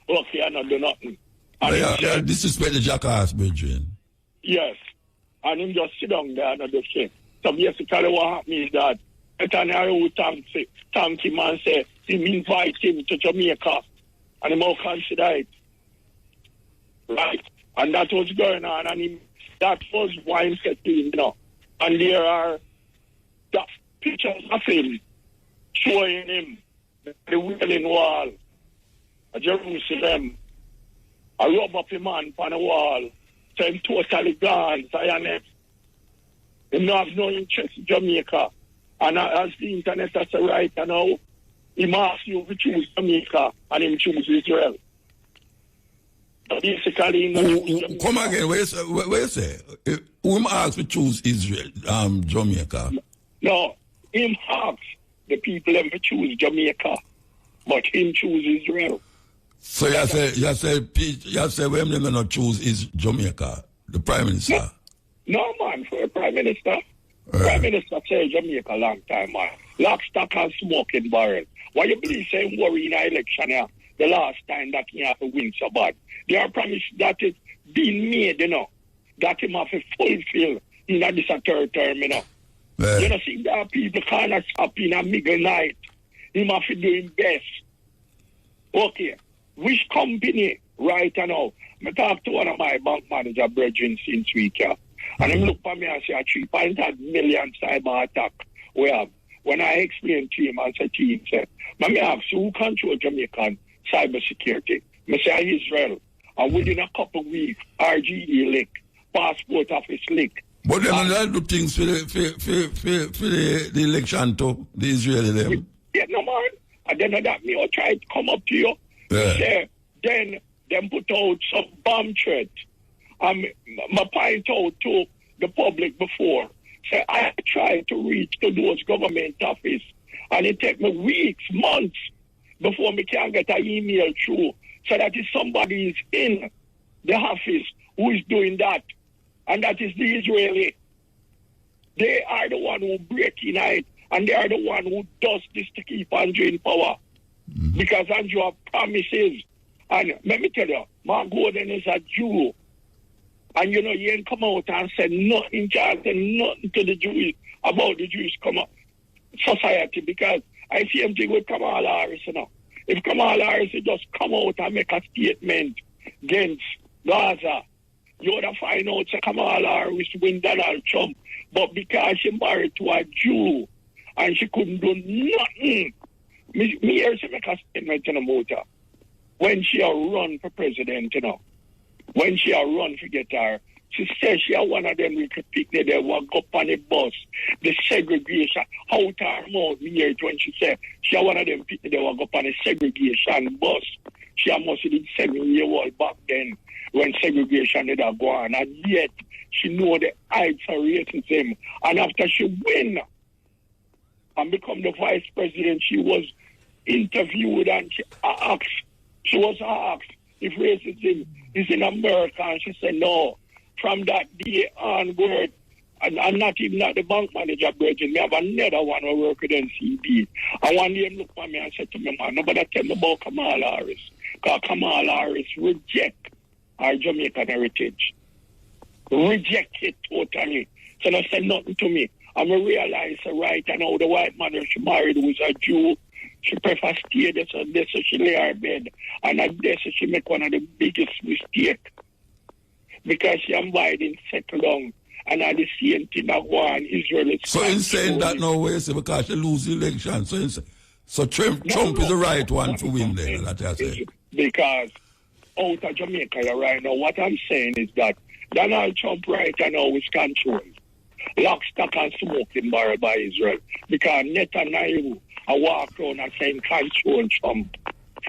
Okay, I not do nothing. And disrespect the jackass, Benjamin. Yes. And him just sit down there and not do shit. So basically what happened is that Netanyahu thank him and say him invite him to Jamaica and him all consider it. Right? And that was going on and that was why he said to him, you know. And there are the pictures of him showing him the Wailing Wall, a Jerusalem, a rub up a man on the wall, saying totally gone, Zionist. He not have no interest in Jamaica. And as the internet has a right now, he asks you to choose Jamaica and him choose Israel. Basically, come again, where you say? Who asked to choose Israel, Jamaica? No, him asked the people them to choose Jamaica, but him choose Israel. So you say when them not choose is Jamaica, the Prime Minister? No man, for a Prime Minister. Prime Minister said Jamaica long time, man. Lock, stock and smoking barrel. Why you believe say worry in an election here? The last time that he have to win so bad. They are promised that it's been made, you know. That him have to fulfill in this third term, you know. You know, see that people can't stop in a middle night. Him have to do his best. Okay. Which company right now? I talk to one of my bank manager brethren since week, yeah. And him look for me and say a 3.5 million cyber attack we have. When I explained to him and said to him, say, I have who control Jamaican cyber security? I say Israel. And within a couple of weeks, RGE leak, passport office leak. But then they do things for the election too, the Israeli them. Yeah, no man. And then that me will try to come up to you. Say, then them put out some bomb threat. My point out to the public before. Say, I tried to reach to those government office. And it take me weeks, months, before me can get an email through. So that is somebody is in the office who is doing that. And that is the Israeli. They are the one who break in it. And they are the one who does this to keep Andrew in power. Because Andrew have promises. And let me tell you, Mark Gordon is a Jew. And you know, he ain't come out and said nothing, nothing to the Jews about the Jewish society. Because I see him thing with Kamala Harris, you know. If Kamala Harris just come out and make a statement against Gaza, you would have find out that Kamala Harris win Donald Trump. But because she married to a Jew and she couldn't do nothing, me hear she make a statement in the motor. When she run for president, you know, when she run to get her, she says she one of them little picnic they walk up on the bus, the segregation, out her mouth, me hear it when she said she one of them picnic they walk up on the segregation bus. She must have been 7-year-old back then when segregation did go on, and yet she know the heights of racism. And after she win and become the vice president, she was interviewed and she was asked if racism is in America, and she said no. From that day onward, and I'm not even at the bank manager, Bridget. Me have another one who work with NCB. And one day he looked at me and said to me, man, nobody tell me about Kamala Harris. Because Kamala Harris reject our Jamaican heritage. Reject it totally. So they said nothing to me. And I realized right now the white man she married was a Jew. She prefer stay there, so she lay her bed. And at this she make one of the biggest mistakes. Because she invited and settle down. And at the same thing that one Israel is. So in saying that now where you say because she lose the election. So Trump is the right one to win there, that I say. Because out of Jamaica right now, what I'm saying is that Donald Trump right now is controlled. Lock, stock and smoking barrel by Israel. Because Netanyahu walk around and saying control Trump.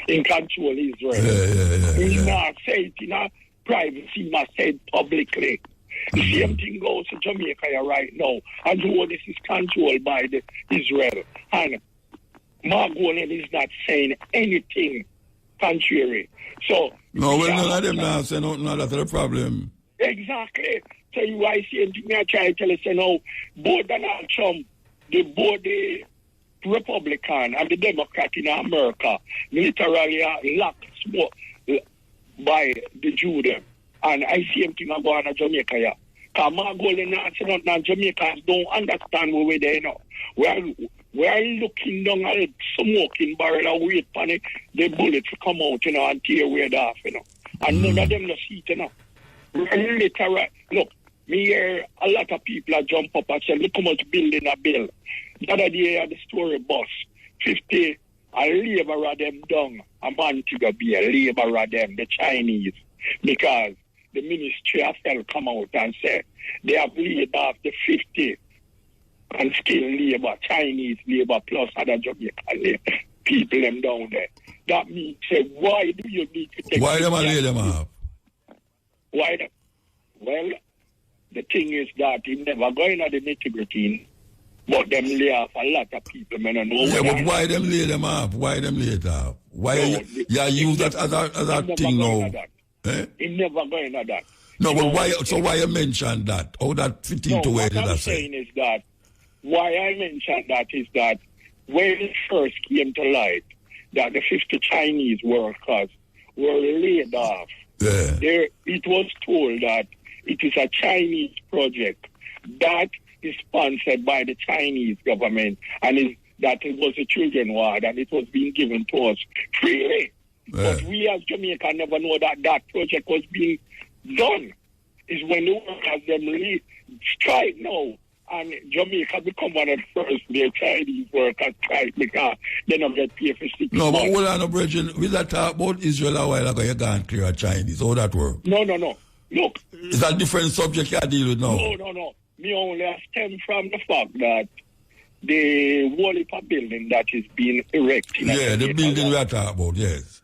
In control Israel. He not say it in a privacy, he must say it publicly. The same thing goes to Jamaica right now. And all this is controlled by the Israel. And Mark Gordon is not saying anything contrary. So no, well, none of them now say nothing, that's the problem. Exactly. So you I see anything I try to tell you, say no, both Donald Trump, both the Republican and the Democrat in America literally are locked by the Jew them. And I see him thing about in Jamaica here. Because Mark Gordon and Jamaicans don't understand where we're there now. We are looking down at a smoking barrel and wait for the bullets to come out, you know, and tear away the off, you know. And none of them no see it, you know. We're literally, look, me hear a lot of people jump up and say, look how much building a bill. The other day at the story bus, 50, a labor of them down, a man to be a labor of them, the Chinese, because the Ministry of Health come out and say they have laid off the 50 and skilled labor, Chinese labor plus other Jamaican labor, people them down there. That means say, why do you need to take... Why them lay them off? Why? Well, the thing is that he never going at the nitty-gritty, but them lay off a lot of people, man. Yeah, but why them lay them off? Why them lay it off? Why you use that as a thing now? Eh? He never going at that. No, but why? So why you mention that? How that fit into where did I say? What I'm saying is that why I mentioned that is that when it first came to light that the 50 Chinese workers were laid off, it was told that it is a Chinese project that is sponsored by the Chinese government, and that it was a children's ward, and it was being given to us freely. But we as Jamaica never know that that project was being done. Is when the workers them strike now, and Jamaica become one of the first the Chinese workers strike because they don't get paid for 6 months. No, but hold on, Bridget. We that talk about Israel a while ago, you can't clear a Chinese. How that work? No. Look. It's a different subject you deal with now. No. Me only stem from the fact that the wall of a building that is being erected. Yeah, the building we are talking about, yes.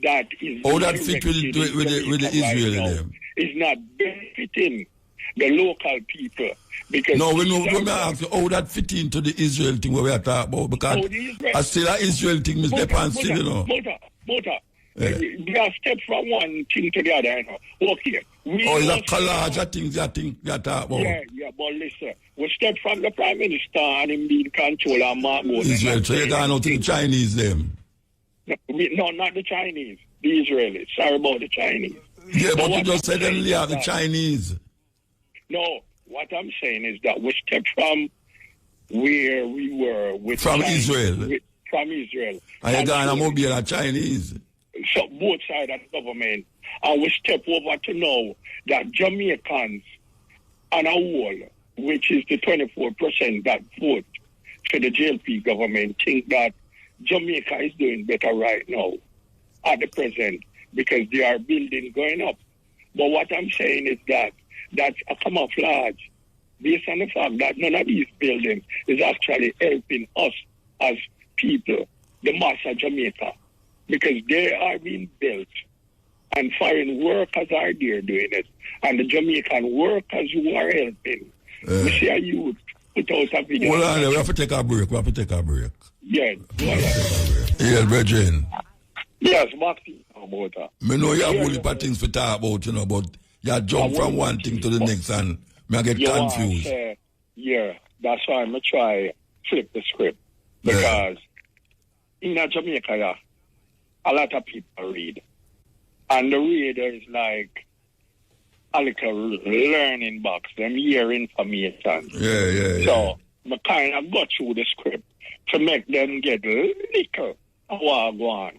That is. How that fit with the Israeli is not benefiting the local people. Because no, we ask you how that fit into the Israel thing where we are talking about. Because I still an Israel thing, Mr. Pansy, you know. We are step from one thing to the other, you know. Okay. It's a collage of things you think you are talking about. Yeah, but listen, we step from the Prime Minister and him being control and Mark Israel, so you're going out to the Chinese, them? No, not the Chinese. The Israelis. Sorry about the Chinese. Yeah, but you just said them are the Chinese. No, what I'm saying is that we stepped from where we were with from Chinese, Israel. From Israel. And you're going to mobile the Chinese. So both sides of the government. And we step over to know that Jamaicans on a whole, which is the 24% that vote for the JLP government, think that Jamaica is doing better right now at the present because they are building going up. But what I'm saying is that that's a camouflage based on the fact that none of these buildings is actually helping us as people, the mass of Jamaica, because they are being built and foreign workers are there doing it. And the Jamaican workers who are helping, we see a youth put out a video. Hold on, we have to take a break. Yeah. Yeah, Virgin. Yes, Marty. About that. I know you have only things to talk about, you know, but you jump from one thing to the next and I get confused. Yeah, that's why I'm going to try flip the script. Because in Jamaica, a lot of people read. And the reader is like a little learning box, them hear information. Yeah. So I kind of got through the script to make them get little what go on.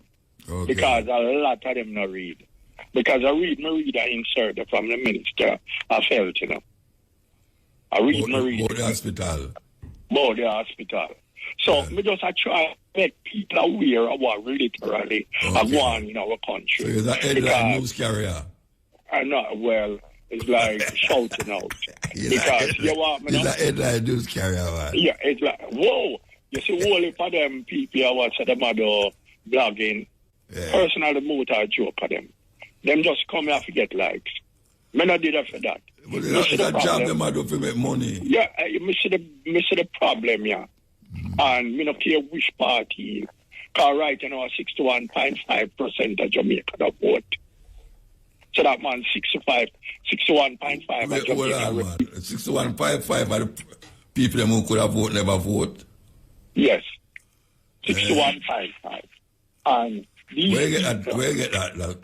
Okay. Because a lot of them not read. Because I read an insert from the minister of health, you know. I read About the hospital. About the hospital. So me just try to make people aware of what literally are going on in our country. So you're the headline news carrier? Well, it's like shouting out. Because you want me to... You're the headline news carrier, man. Yeah, it's like, whoa. You see, all of them people I watch them are blogging. Yeah. Personally, motor joke of them. Them just come here to get likes. Me not did that for that. But it's a job them do to make money. Yeah, me see the problem, yeah. And me not care which party. Because right now, 61.5% of Jamaica vote. So that man, 61.5% of Jamaica. Hold on, man. 61.5 of the people who could have voted never vote. Yes. 61.5. And where you get that? No,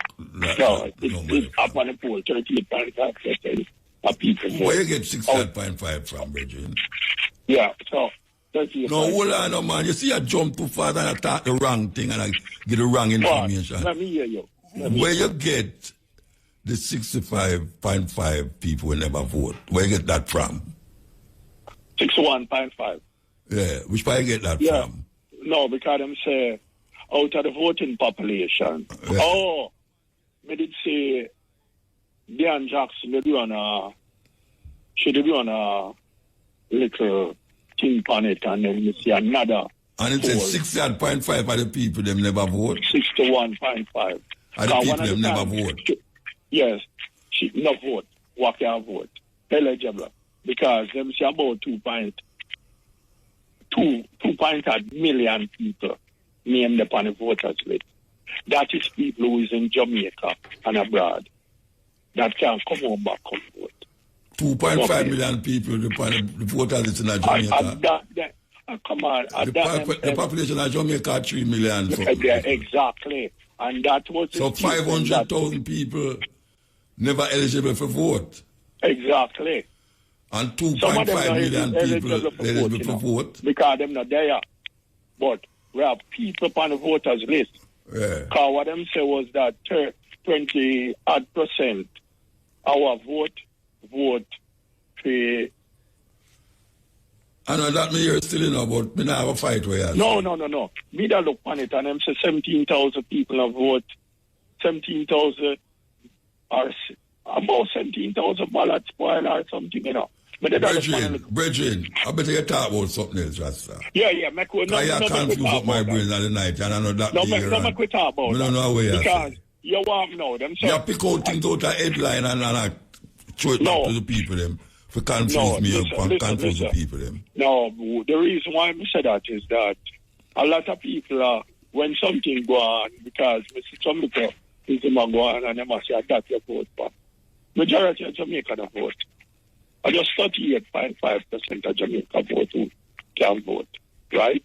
it's up on the poll, 38.5% of people vote. Where you get 61.5 from, Bridget? Yeah, so... No, hold on, no, man. You see, I jump too far and I talk the wrong thing and I get the wrong information. Let me hear you. Where you get the 65.5 people who never vote? Where you get that from? 61.5. Yeah, which part you get that from? No, because them say out of the voting population. Yeah. Oh, me did say Dan Jackson should be on a little thing on it, and then you see another. And it says 61.5 of the people them never vote. 61.5. And the people them never vote. Yes, she no vote. What can vote? Eligible. Because them say about 2.2 million people named upon the voters list. That is people who is in Jamaica and abroad that can come home back and vote. 2.5 million people upon the voters list in Jamaica. Come on. The population of Jamaica 3 million. Exactly. And that was... So 500,000 people never eligible for vote. Exactly. And 2.5 million people eligible for vote. Because they're not there. But we have people on the voters list. Yeah. Because what them say was that 20% our vote for... I know that me here still but me not have a fight where No. Me that look on it and them say 17,000 people have vote. 17,000 or about 17,000 ballots spoiled or something, you know. But Brethren, I better you talk about something else, Rasta. Yeah. I confused up my brain at the night and I know that. No, make we talk about that. I don't know where because you want to know them. You pick out things out of headline and throw it back to the people, them. For confuse me and confuse the people, them. No, the reason why I say that is that a lot of people, when something go on, because some people is go on and they must say that your vote for. Majority of Jamaica don't vote. I just 38.5% of Jamaica vote who can vote, right?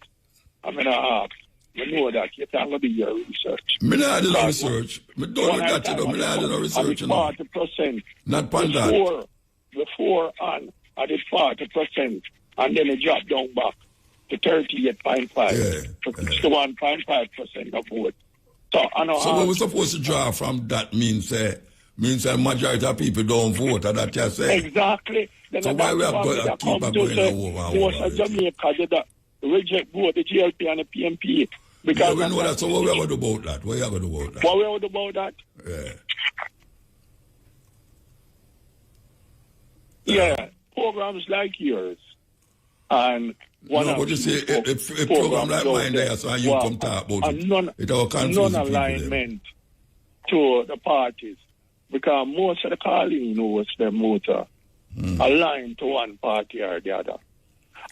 I mean, I know that you can't do your research. Me not do no research. Me don't know that, you know. Me not do no research, you know. 40%. Not on that. Before on, I did 40%, and then it dropped down back to 38.5%, to 61.5% of vote. So what we're supposed to draw from that means a majority of people don't vote, and that you say. Exactly. Then so why we have to keep going over? Most of Jamaica did reject vote the GLP and the PMP. Because we know that. So what we have to do about that? What we have to do about that? Yeah. Yeah, programs like yours. And one but you see, a program like mine there, so you come talk about it. Non-alignment to the parties. Because most of the calling knows them motor aligned to one party or the other.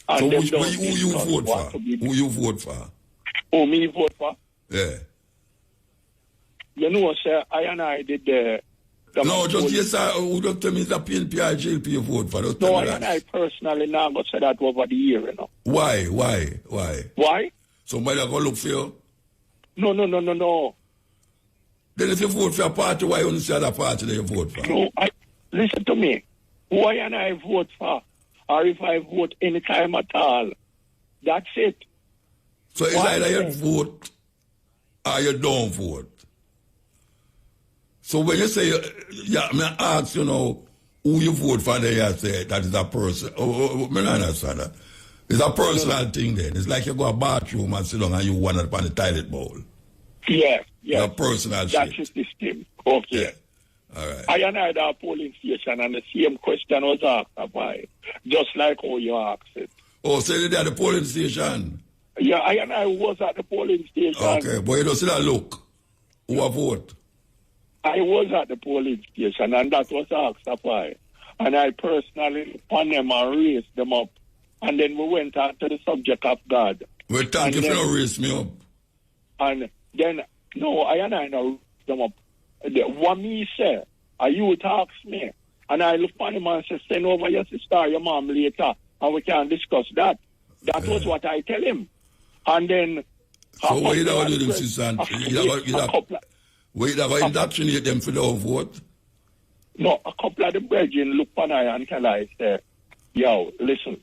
And so who you vote for? Who you vote for? Who me vote for? Yeah. You know, sir, I did the... No, just yes, sir. Who don't tell me it's a PNP or JLP you vote for? No, I personally now got said that over the year, you know. Why? Why? Somebody going to look for you? No. Then if you vote for a party, why you say that party that you vote for? No, listen to me. Why and I vote for, or if I vote any time at all, that's it. So it's either you vote or you don't vote. So when you say, I ask, you know, who you vote for, then you say that is a person. I don't understand that. It's a personal thing then. It's like you go to a bathroom and sit down and you want it on the toilet bowl. Yeah. It's a personal shit. That's the system. Okay. Yeah. All right. I and I had a polling station and the same question was asked about just like how you asked it. Oh, so you're at the polling station? Yeah, I and I was at the polling station. Okay, but you don't see that look. Who a vote? I was at the polling station and that was asked about. And I personally put them and raised them up. And then we went on to the subject of God. Well, thank you for not raise me up. And then, no, I and I raised them up. What me say, a youth asked me. And I look on him and say, send over your sister or your mom later and we can discuss that. That was what I tell him. And then... So what you going to do, sister? Wait, have I indoctrinate them for the vote? No, a couple of the brethren look on I and tell I say, yo, listen,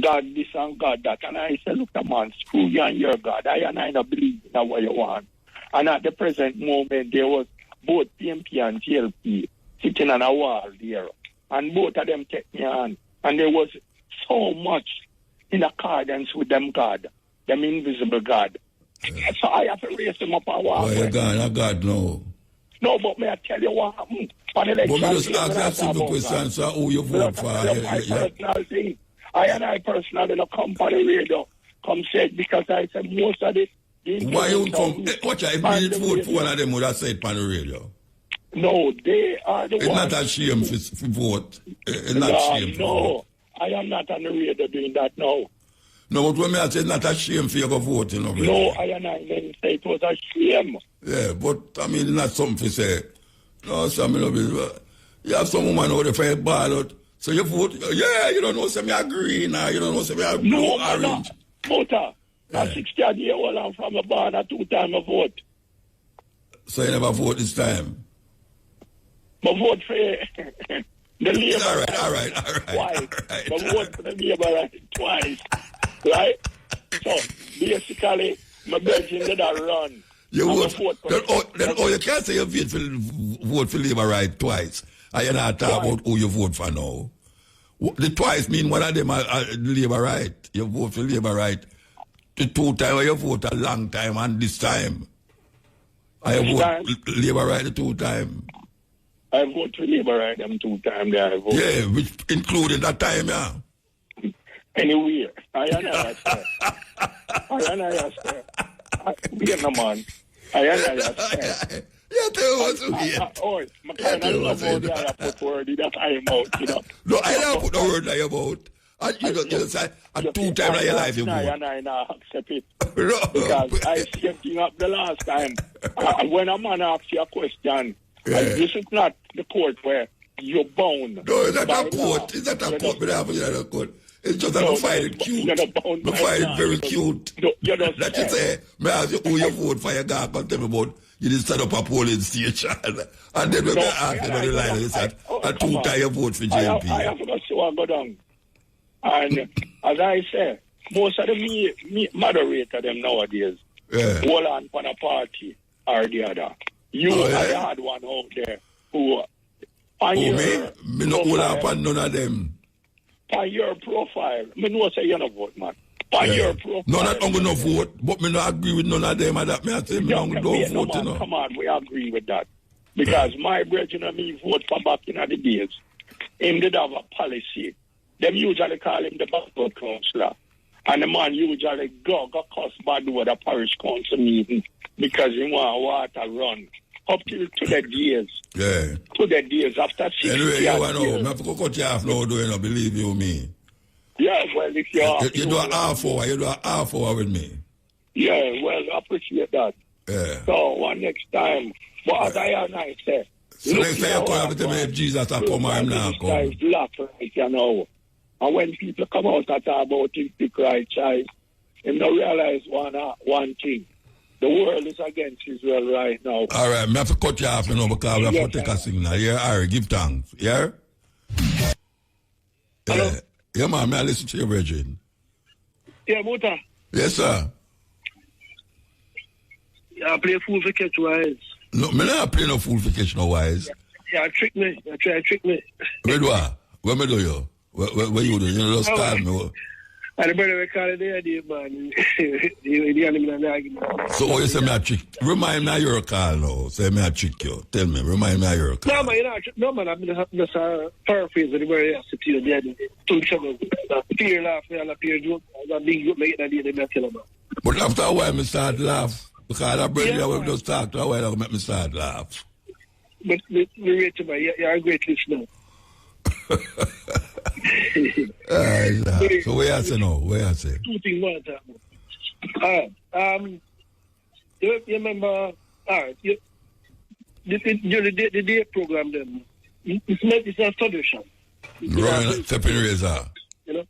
God this and God that. And I say, look, man, screw you and your God. I don't believe in what you want. And at the present moment, there was both PMP and GLP sitting on a wall there. And both of them take me on. And there was so much in accordance with them God, them invisible God. So I have to raise them up and walk. Oh, you're God, no. No, but may I tell you what happened? But me just ask that simple question, so who you vote for? I personally don't come on the radio, come say it because I said most of it. Why you come? Watch out, if you vote for one of them, would have said it on the radio. No, they are the it's ones. It's not a shame for vote. It's not shame. No, I am not on the radio doing that now. No, but when I say it's not a shame for you to vote, you know. No, I didn't say it was a shame. Yeah, but I mean, it's not something to say. No, some you have some woman out there for a ballot. So you vote, yeah, you don't know, say me are green, you don't know, say me are blue, orange. Voter. I'm 60 years old, I'm from a barn, 2 times I vote. So you never vote this time? I vote for the Labour. All right. Twice. I vote for the Labour right twice. Right? So, basically, my brethren did a run. You vote then you can't say you vote for Labour right twice. And you're not talking about who you vote for now. The twice mean one of them are Labour right. You vote for Labour right. The 2 times you vote a long time and this time. I vote Labour right the 2 times. I vote for Labour right them 2 times there. I vote. Yeah, which including that time, yeah. Anyway, I understand. Be no man. I understand. Yeah, tell me what's weird. Oh, my kind of love how they put word in that I am out, you know. No, I don't put the word in your mouth. And you don't say, and 2 times in your life you vote. I not accept it. Because I stepped up the last time. When a man asks you a question, this is not the court where you're bound. No, it's not a court. It's not a court, but I haven't a court. It's just that I find it cute. I find it very cute. That you say, may I ask you who you vote for, your guy can tell me about you did set up a polling station. And then when I ask them on the line, they said, and 2 times you vote for JP. I have to see what go down. And as I say, most of the moderator them nowadays, hold on for a party or the other. I had one out there who... Me not hold on for none of them. On your profile, me know say you no vote, man. On your profile. No, I'm going to vote, but me not agree with none of them. That me I say me don't vote, you know. Come on, we agree with that. Because my brethren and me vote for back in the days. Him did have a policy. Them usually call him the backward councillor. And the man usually go cuss bad with a parish council meeting because he want water run. Up till to the days. Yeah. To the days after 60 years. Anyway, you know, I have to cut you off now, do you know, believe you me. Yeah, well, if you do a half hour with me. Yeah, well, I appreciate that. Yeah. So, one next time, but as I say, so next time you come to me, if Jesus will come, I'm not coming. You know. And when people come out and talk about him, pick right child, they don't realize one thing. The world is against Israel right now. All right, I have to cut you off, you know, because we have to take a signal. Yeah, all right, give thanks. Yeah? Hello? Yeah, man, may I listen to your virgin? Yeah, Muta. Yes, sir. Yeah, I play fool for catch wise. No, me not play no fool for catch no wise. Yeah, trick me. You try to trick me. Where do I? Where me do you? Where you do? You know, just call me. And the brother we call it the idea, man. So what you say me a trick? Remind me of your call now. Say me a trick you. Tell me, remind me of your call. No, man, you know, no, man, I'm just paraphrase the very has to tell you to each other. Peer laugh, and peer joke. I'm big joke, make it idea, they tell them. But after a while, me start laugh. Because that brother will just talk to a while, it'll make me start laugh. But we rate you, man. You're a great listener. So where I say no? Where I say? 2 things one time. You remember? The day program then. It's a solution. Running stepping razor. You know,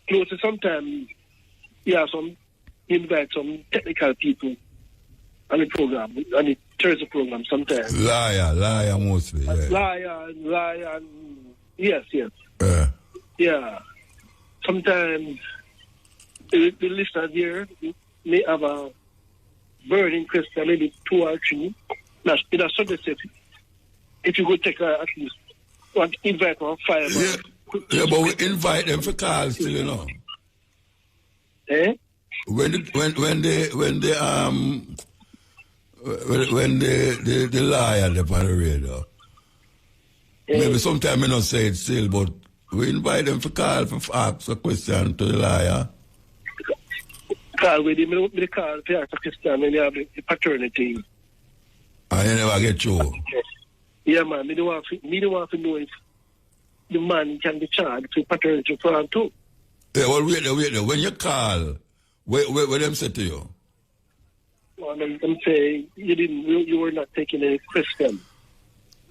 close to sometimes. Yeah, invite some technical people on the program, on the Thursday program sometimes. Liar mostly. Yeah. Liar. Yes. Yeah. Sometimes the listeners here may have a burning question, maybe 2 or 3. That's in a subject. If you go take at least invite 5. Yeah, but we invite them for calls still, you know. Eh? When the liar they on the radio. Maybe sometimes I don't say it still, but we invite them for call for ask a question to the liar. Call with him, the call to ask a question when you have the paternity. And you never get through. Yeah, man. Me don't want to know if the man can be charged to paternity fraud too. Yeah, well, wait. When you call, what them say to you? Well, them say you were not taking any question.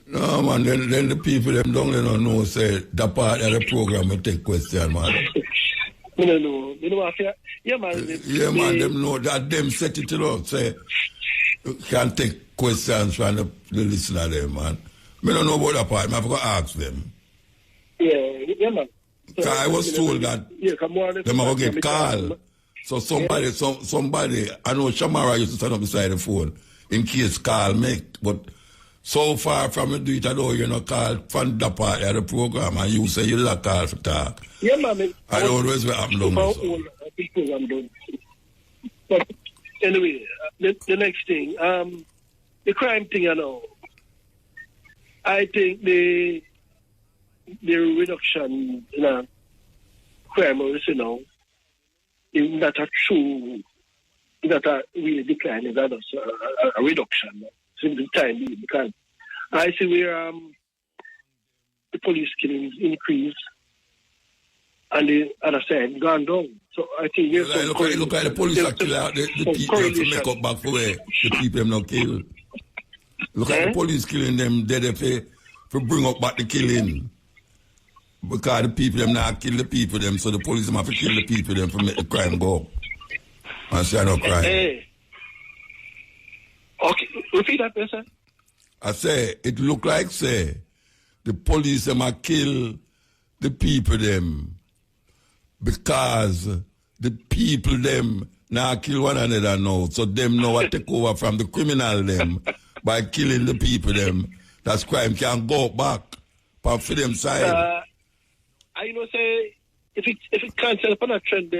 No, man, then the people them don't know say that part of the program will take question, man. I don't know. You know what? Yeah, man. Man, them know that them set it up, say you can take questions from the listener there, man. I don't know about that part, I have to ask them. Yeah, man. So, I was told that them are get called. So somebody, I know Shamara used to stand up beside the phone in case call make, but so far from you do it, I know you're not called from the part of the program, and you say you're not called for talk. Yeah, man. I don't know what's happening. But anyway, the next thing, the crime thing, you know, I think the reduction in crime, you know, is not a true, not a really decline, is that a reduction since the time, because I see where the police killings increase and the other side gone down. So I think there's look at the police are killing out the people to make up back for where the people them not kill. Look at the police killing them, they for bring up back the killing. Because the people them not kill the people them, so the police them have to kill the people them to make the crime go up. And say no crime. Okay, repeat that, sir. I say, it look like, say, the police them a kill the people them because the people them now kill one another now, so them know what take over from the criminal them by killing the people them. That's crime can go back for them side. I know say if it can't help on a trend,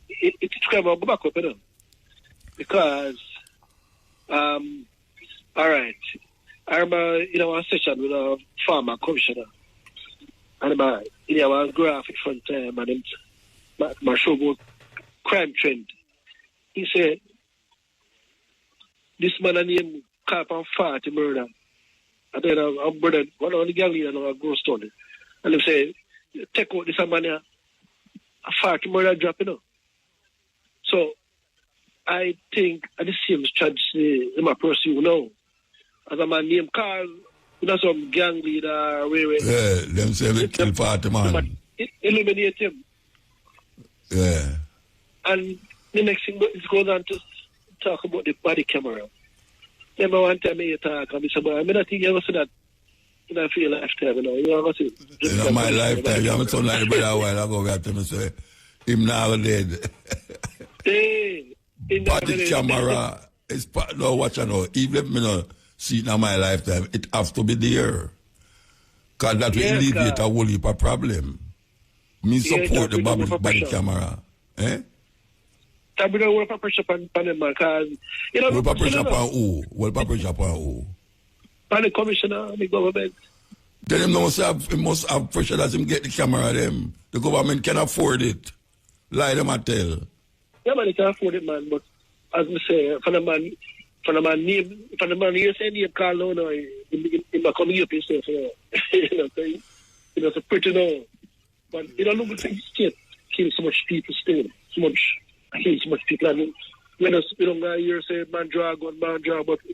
it's crime will go back up, you know? Because all right, I remember a session with a farmer commissioner, and I was graphic front time and my show about crime trend. He said this man named Carp and Fat murder. And then a brother, one of the gang leaders a ghost story. And they say, take out this man here, a Fat murder drop, you know. So I think at the same strategy in my pursue now. As a man named Carl, some gang leader, yeah, them say we kill Fat man. Eliminate him. Yeah. And the next thing is goes on to talk about the body camera. Remember one time I talk and I said, I don't think you ever see that in a few lifetime, you know. You ever see in my lifetime, you haven't told anybody a while ago, we have to say, him now dead. Hey, body camera is no watch out. Even if me not see it in my lifetime, it has to be there. Because that will alleviate a whole heap of problem. Me support the body camera. Eh? That we don't work for pressure on them, because you know. Work pressure upon who? Work pressure upon who? On the commissioner, the government. Then him must have pressure that him get the camera. Them the government can afford it. Lie them a tell. Yeah, man, they can afford it, man. But as I say, for the man you say name call now, no, in my coming up, you say, it's a pretty no. But you don't look at the state kill so much people still, kill so much people. I mean, we don't go here say man drag, but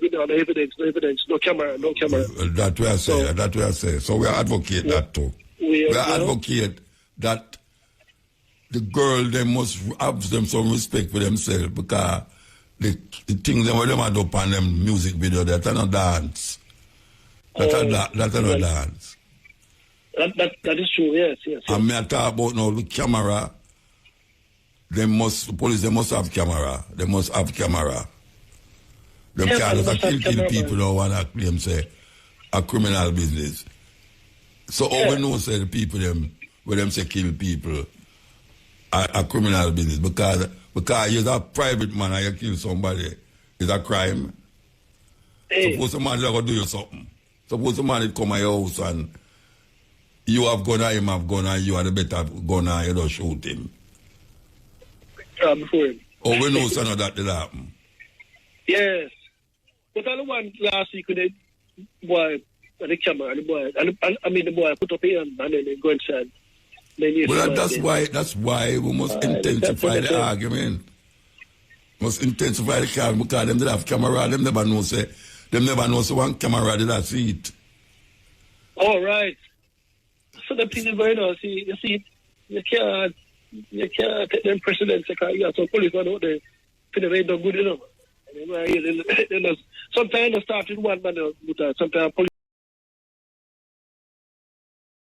we don't have evidence, no camera. That way I say. So we advocate that too. We advocate that the girl, they must have them some respect for themselves, because the things them do up on them music video, that are not dance. That are not dance. That is true, yes. And me I talk about now the camera. The police, they must have camera. They must have camera. Them can't just kill people who want to claim, say, a criminal business. So all we know, say, the people, when them say kill people, a criminal business. Because you're a private man and you kill somebody, it's a crime. Hey. Suppose somebody is going to do you something. Suppose somebody come to your house and you have gun and him have gun and you have the better gun and you don't shoot him. Before him. Oh, we know some of that did happen. Yes. But I the one last week, boy at the camera, the boy, the boy put up his hand and then they go inside. Well, that's why we must intensify the argument. Must intensify the argument because them that have camera, them never know say one camera did not see it. All right. So the thing is going on, you see, you can't take them precedents because you got some police out there. They don't good enough. Sometimes they start with one man, but sometimes police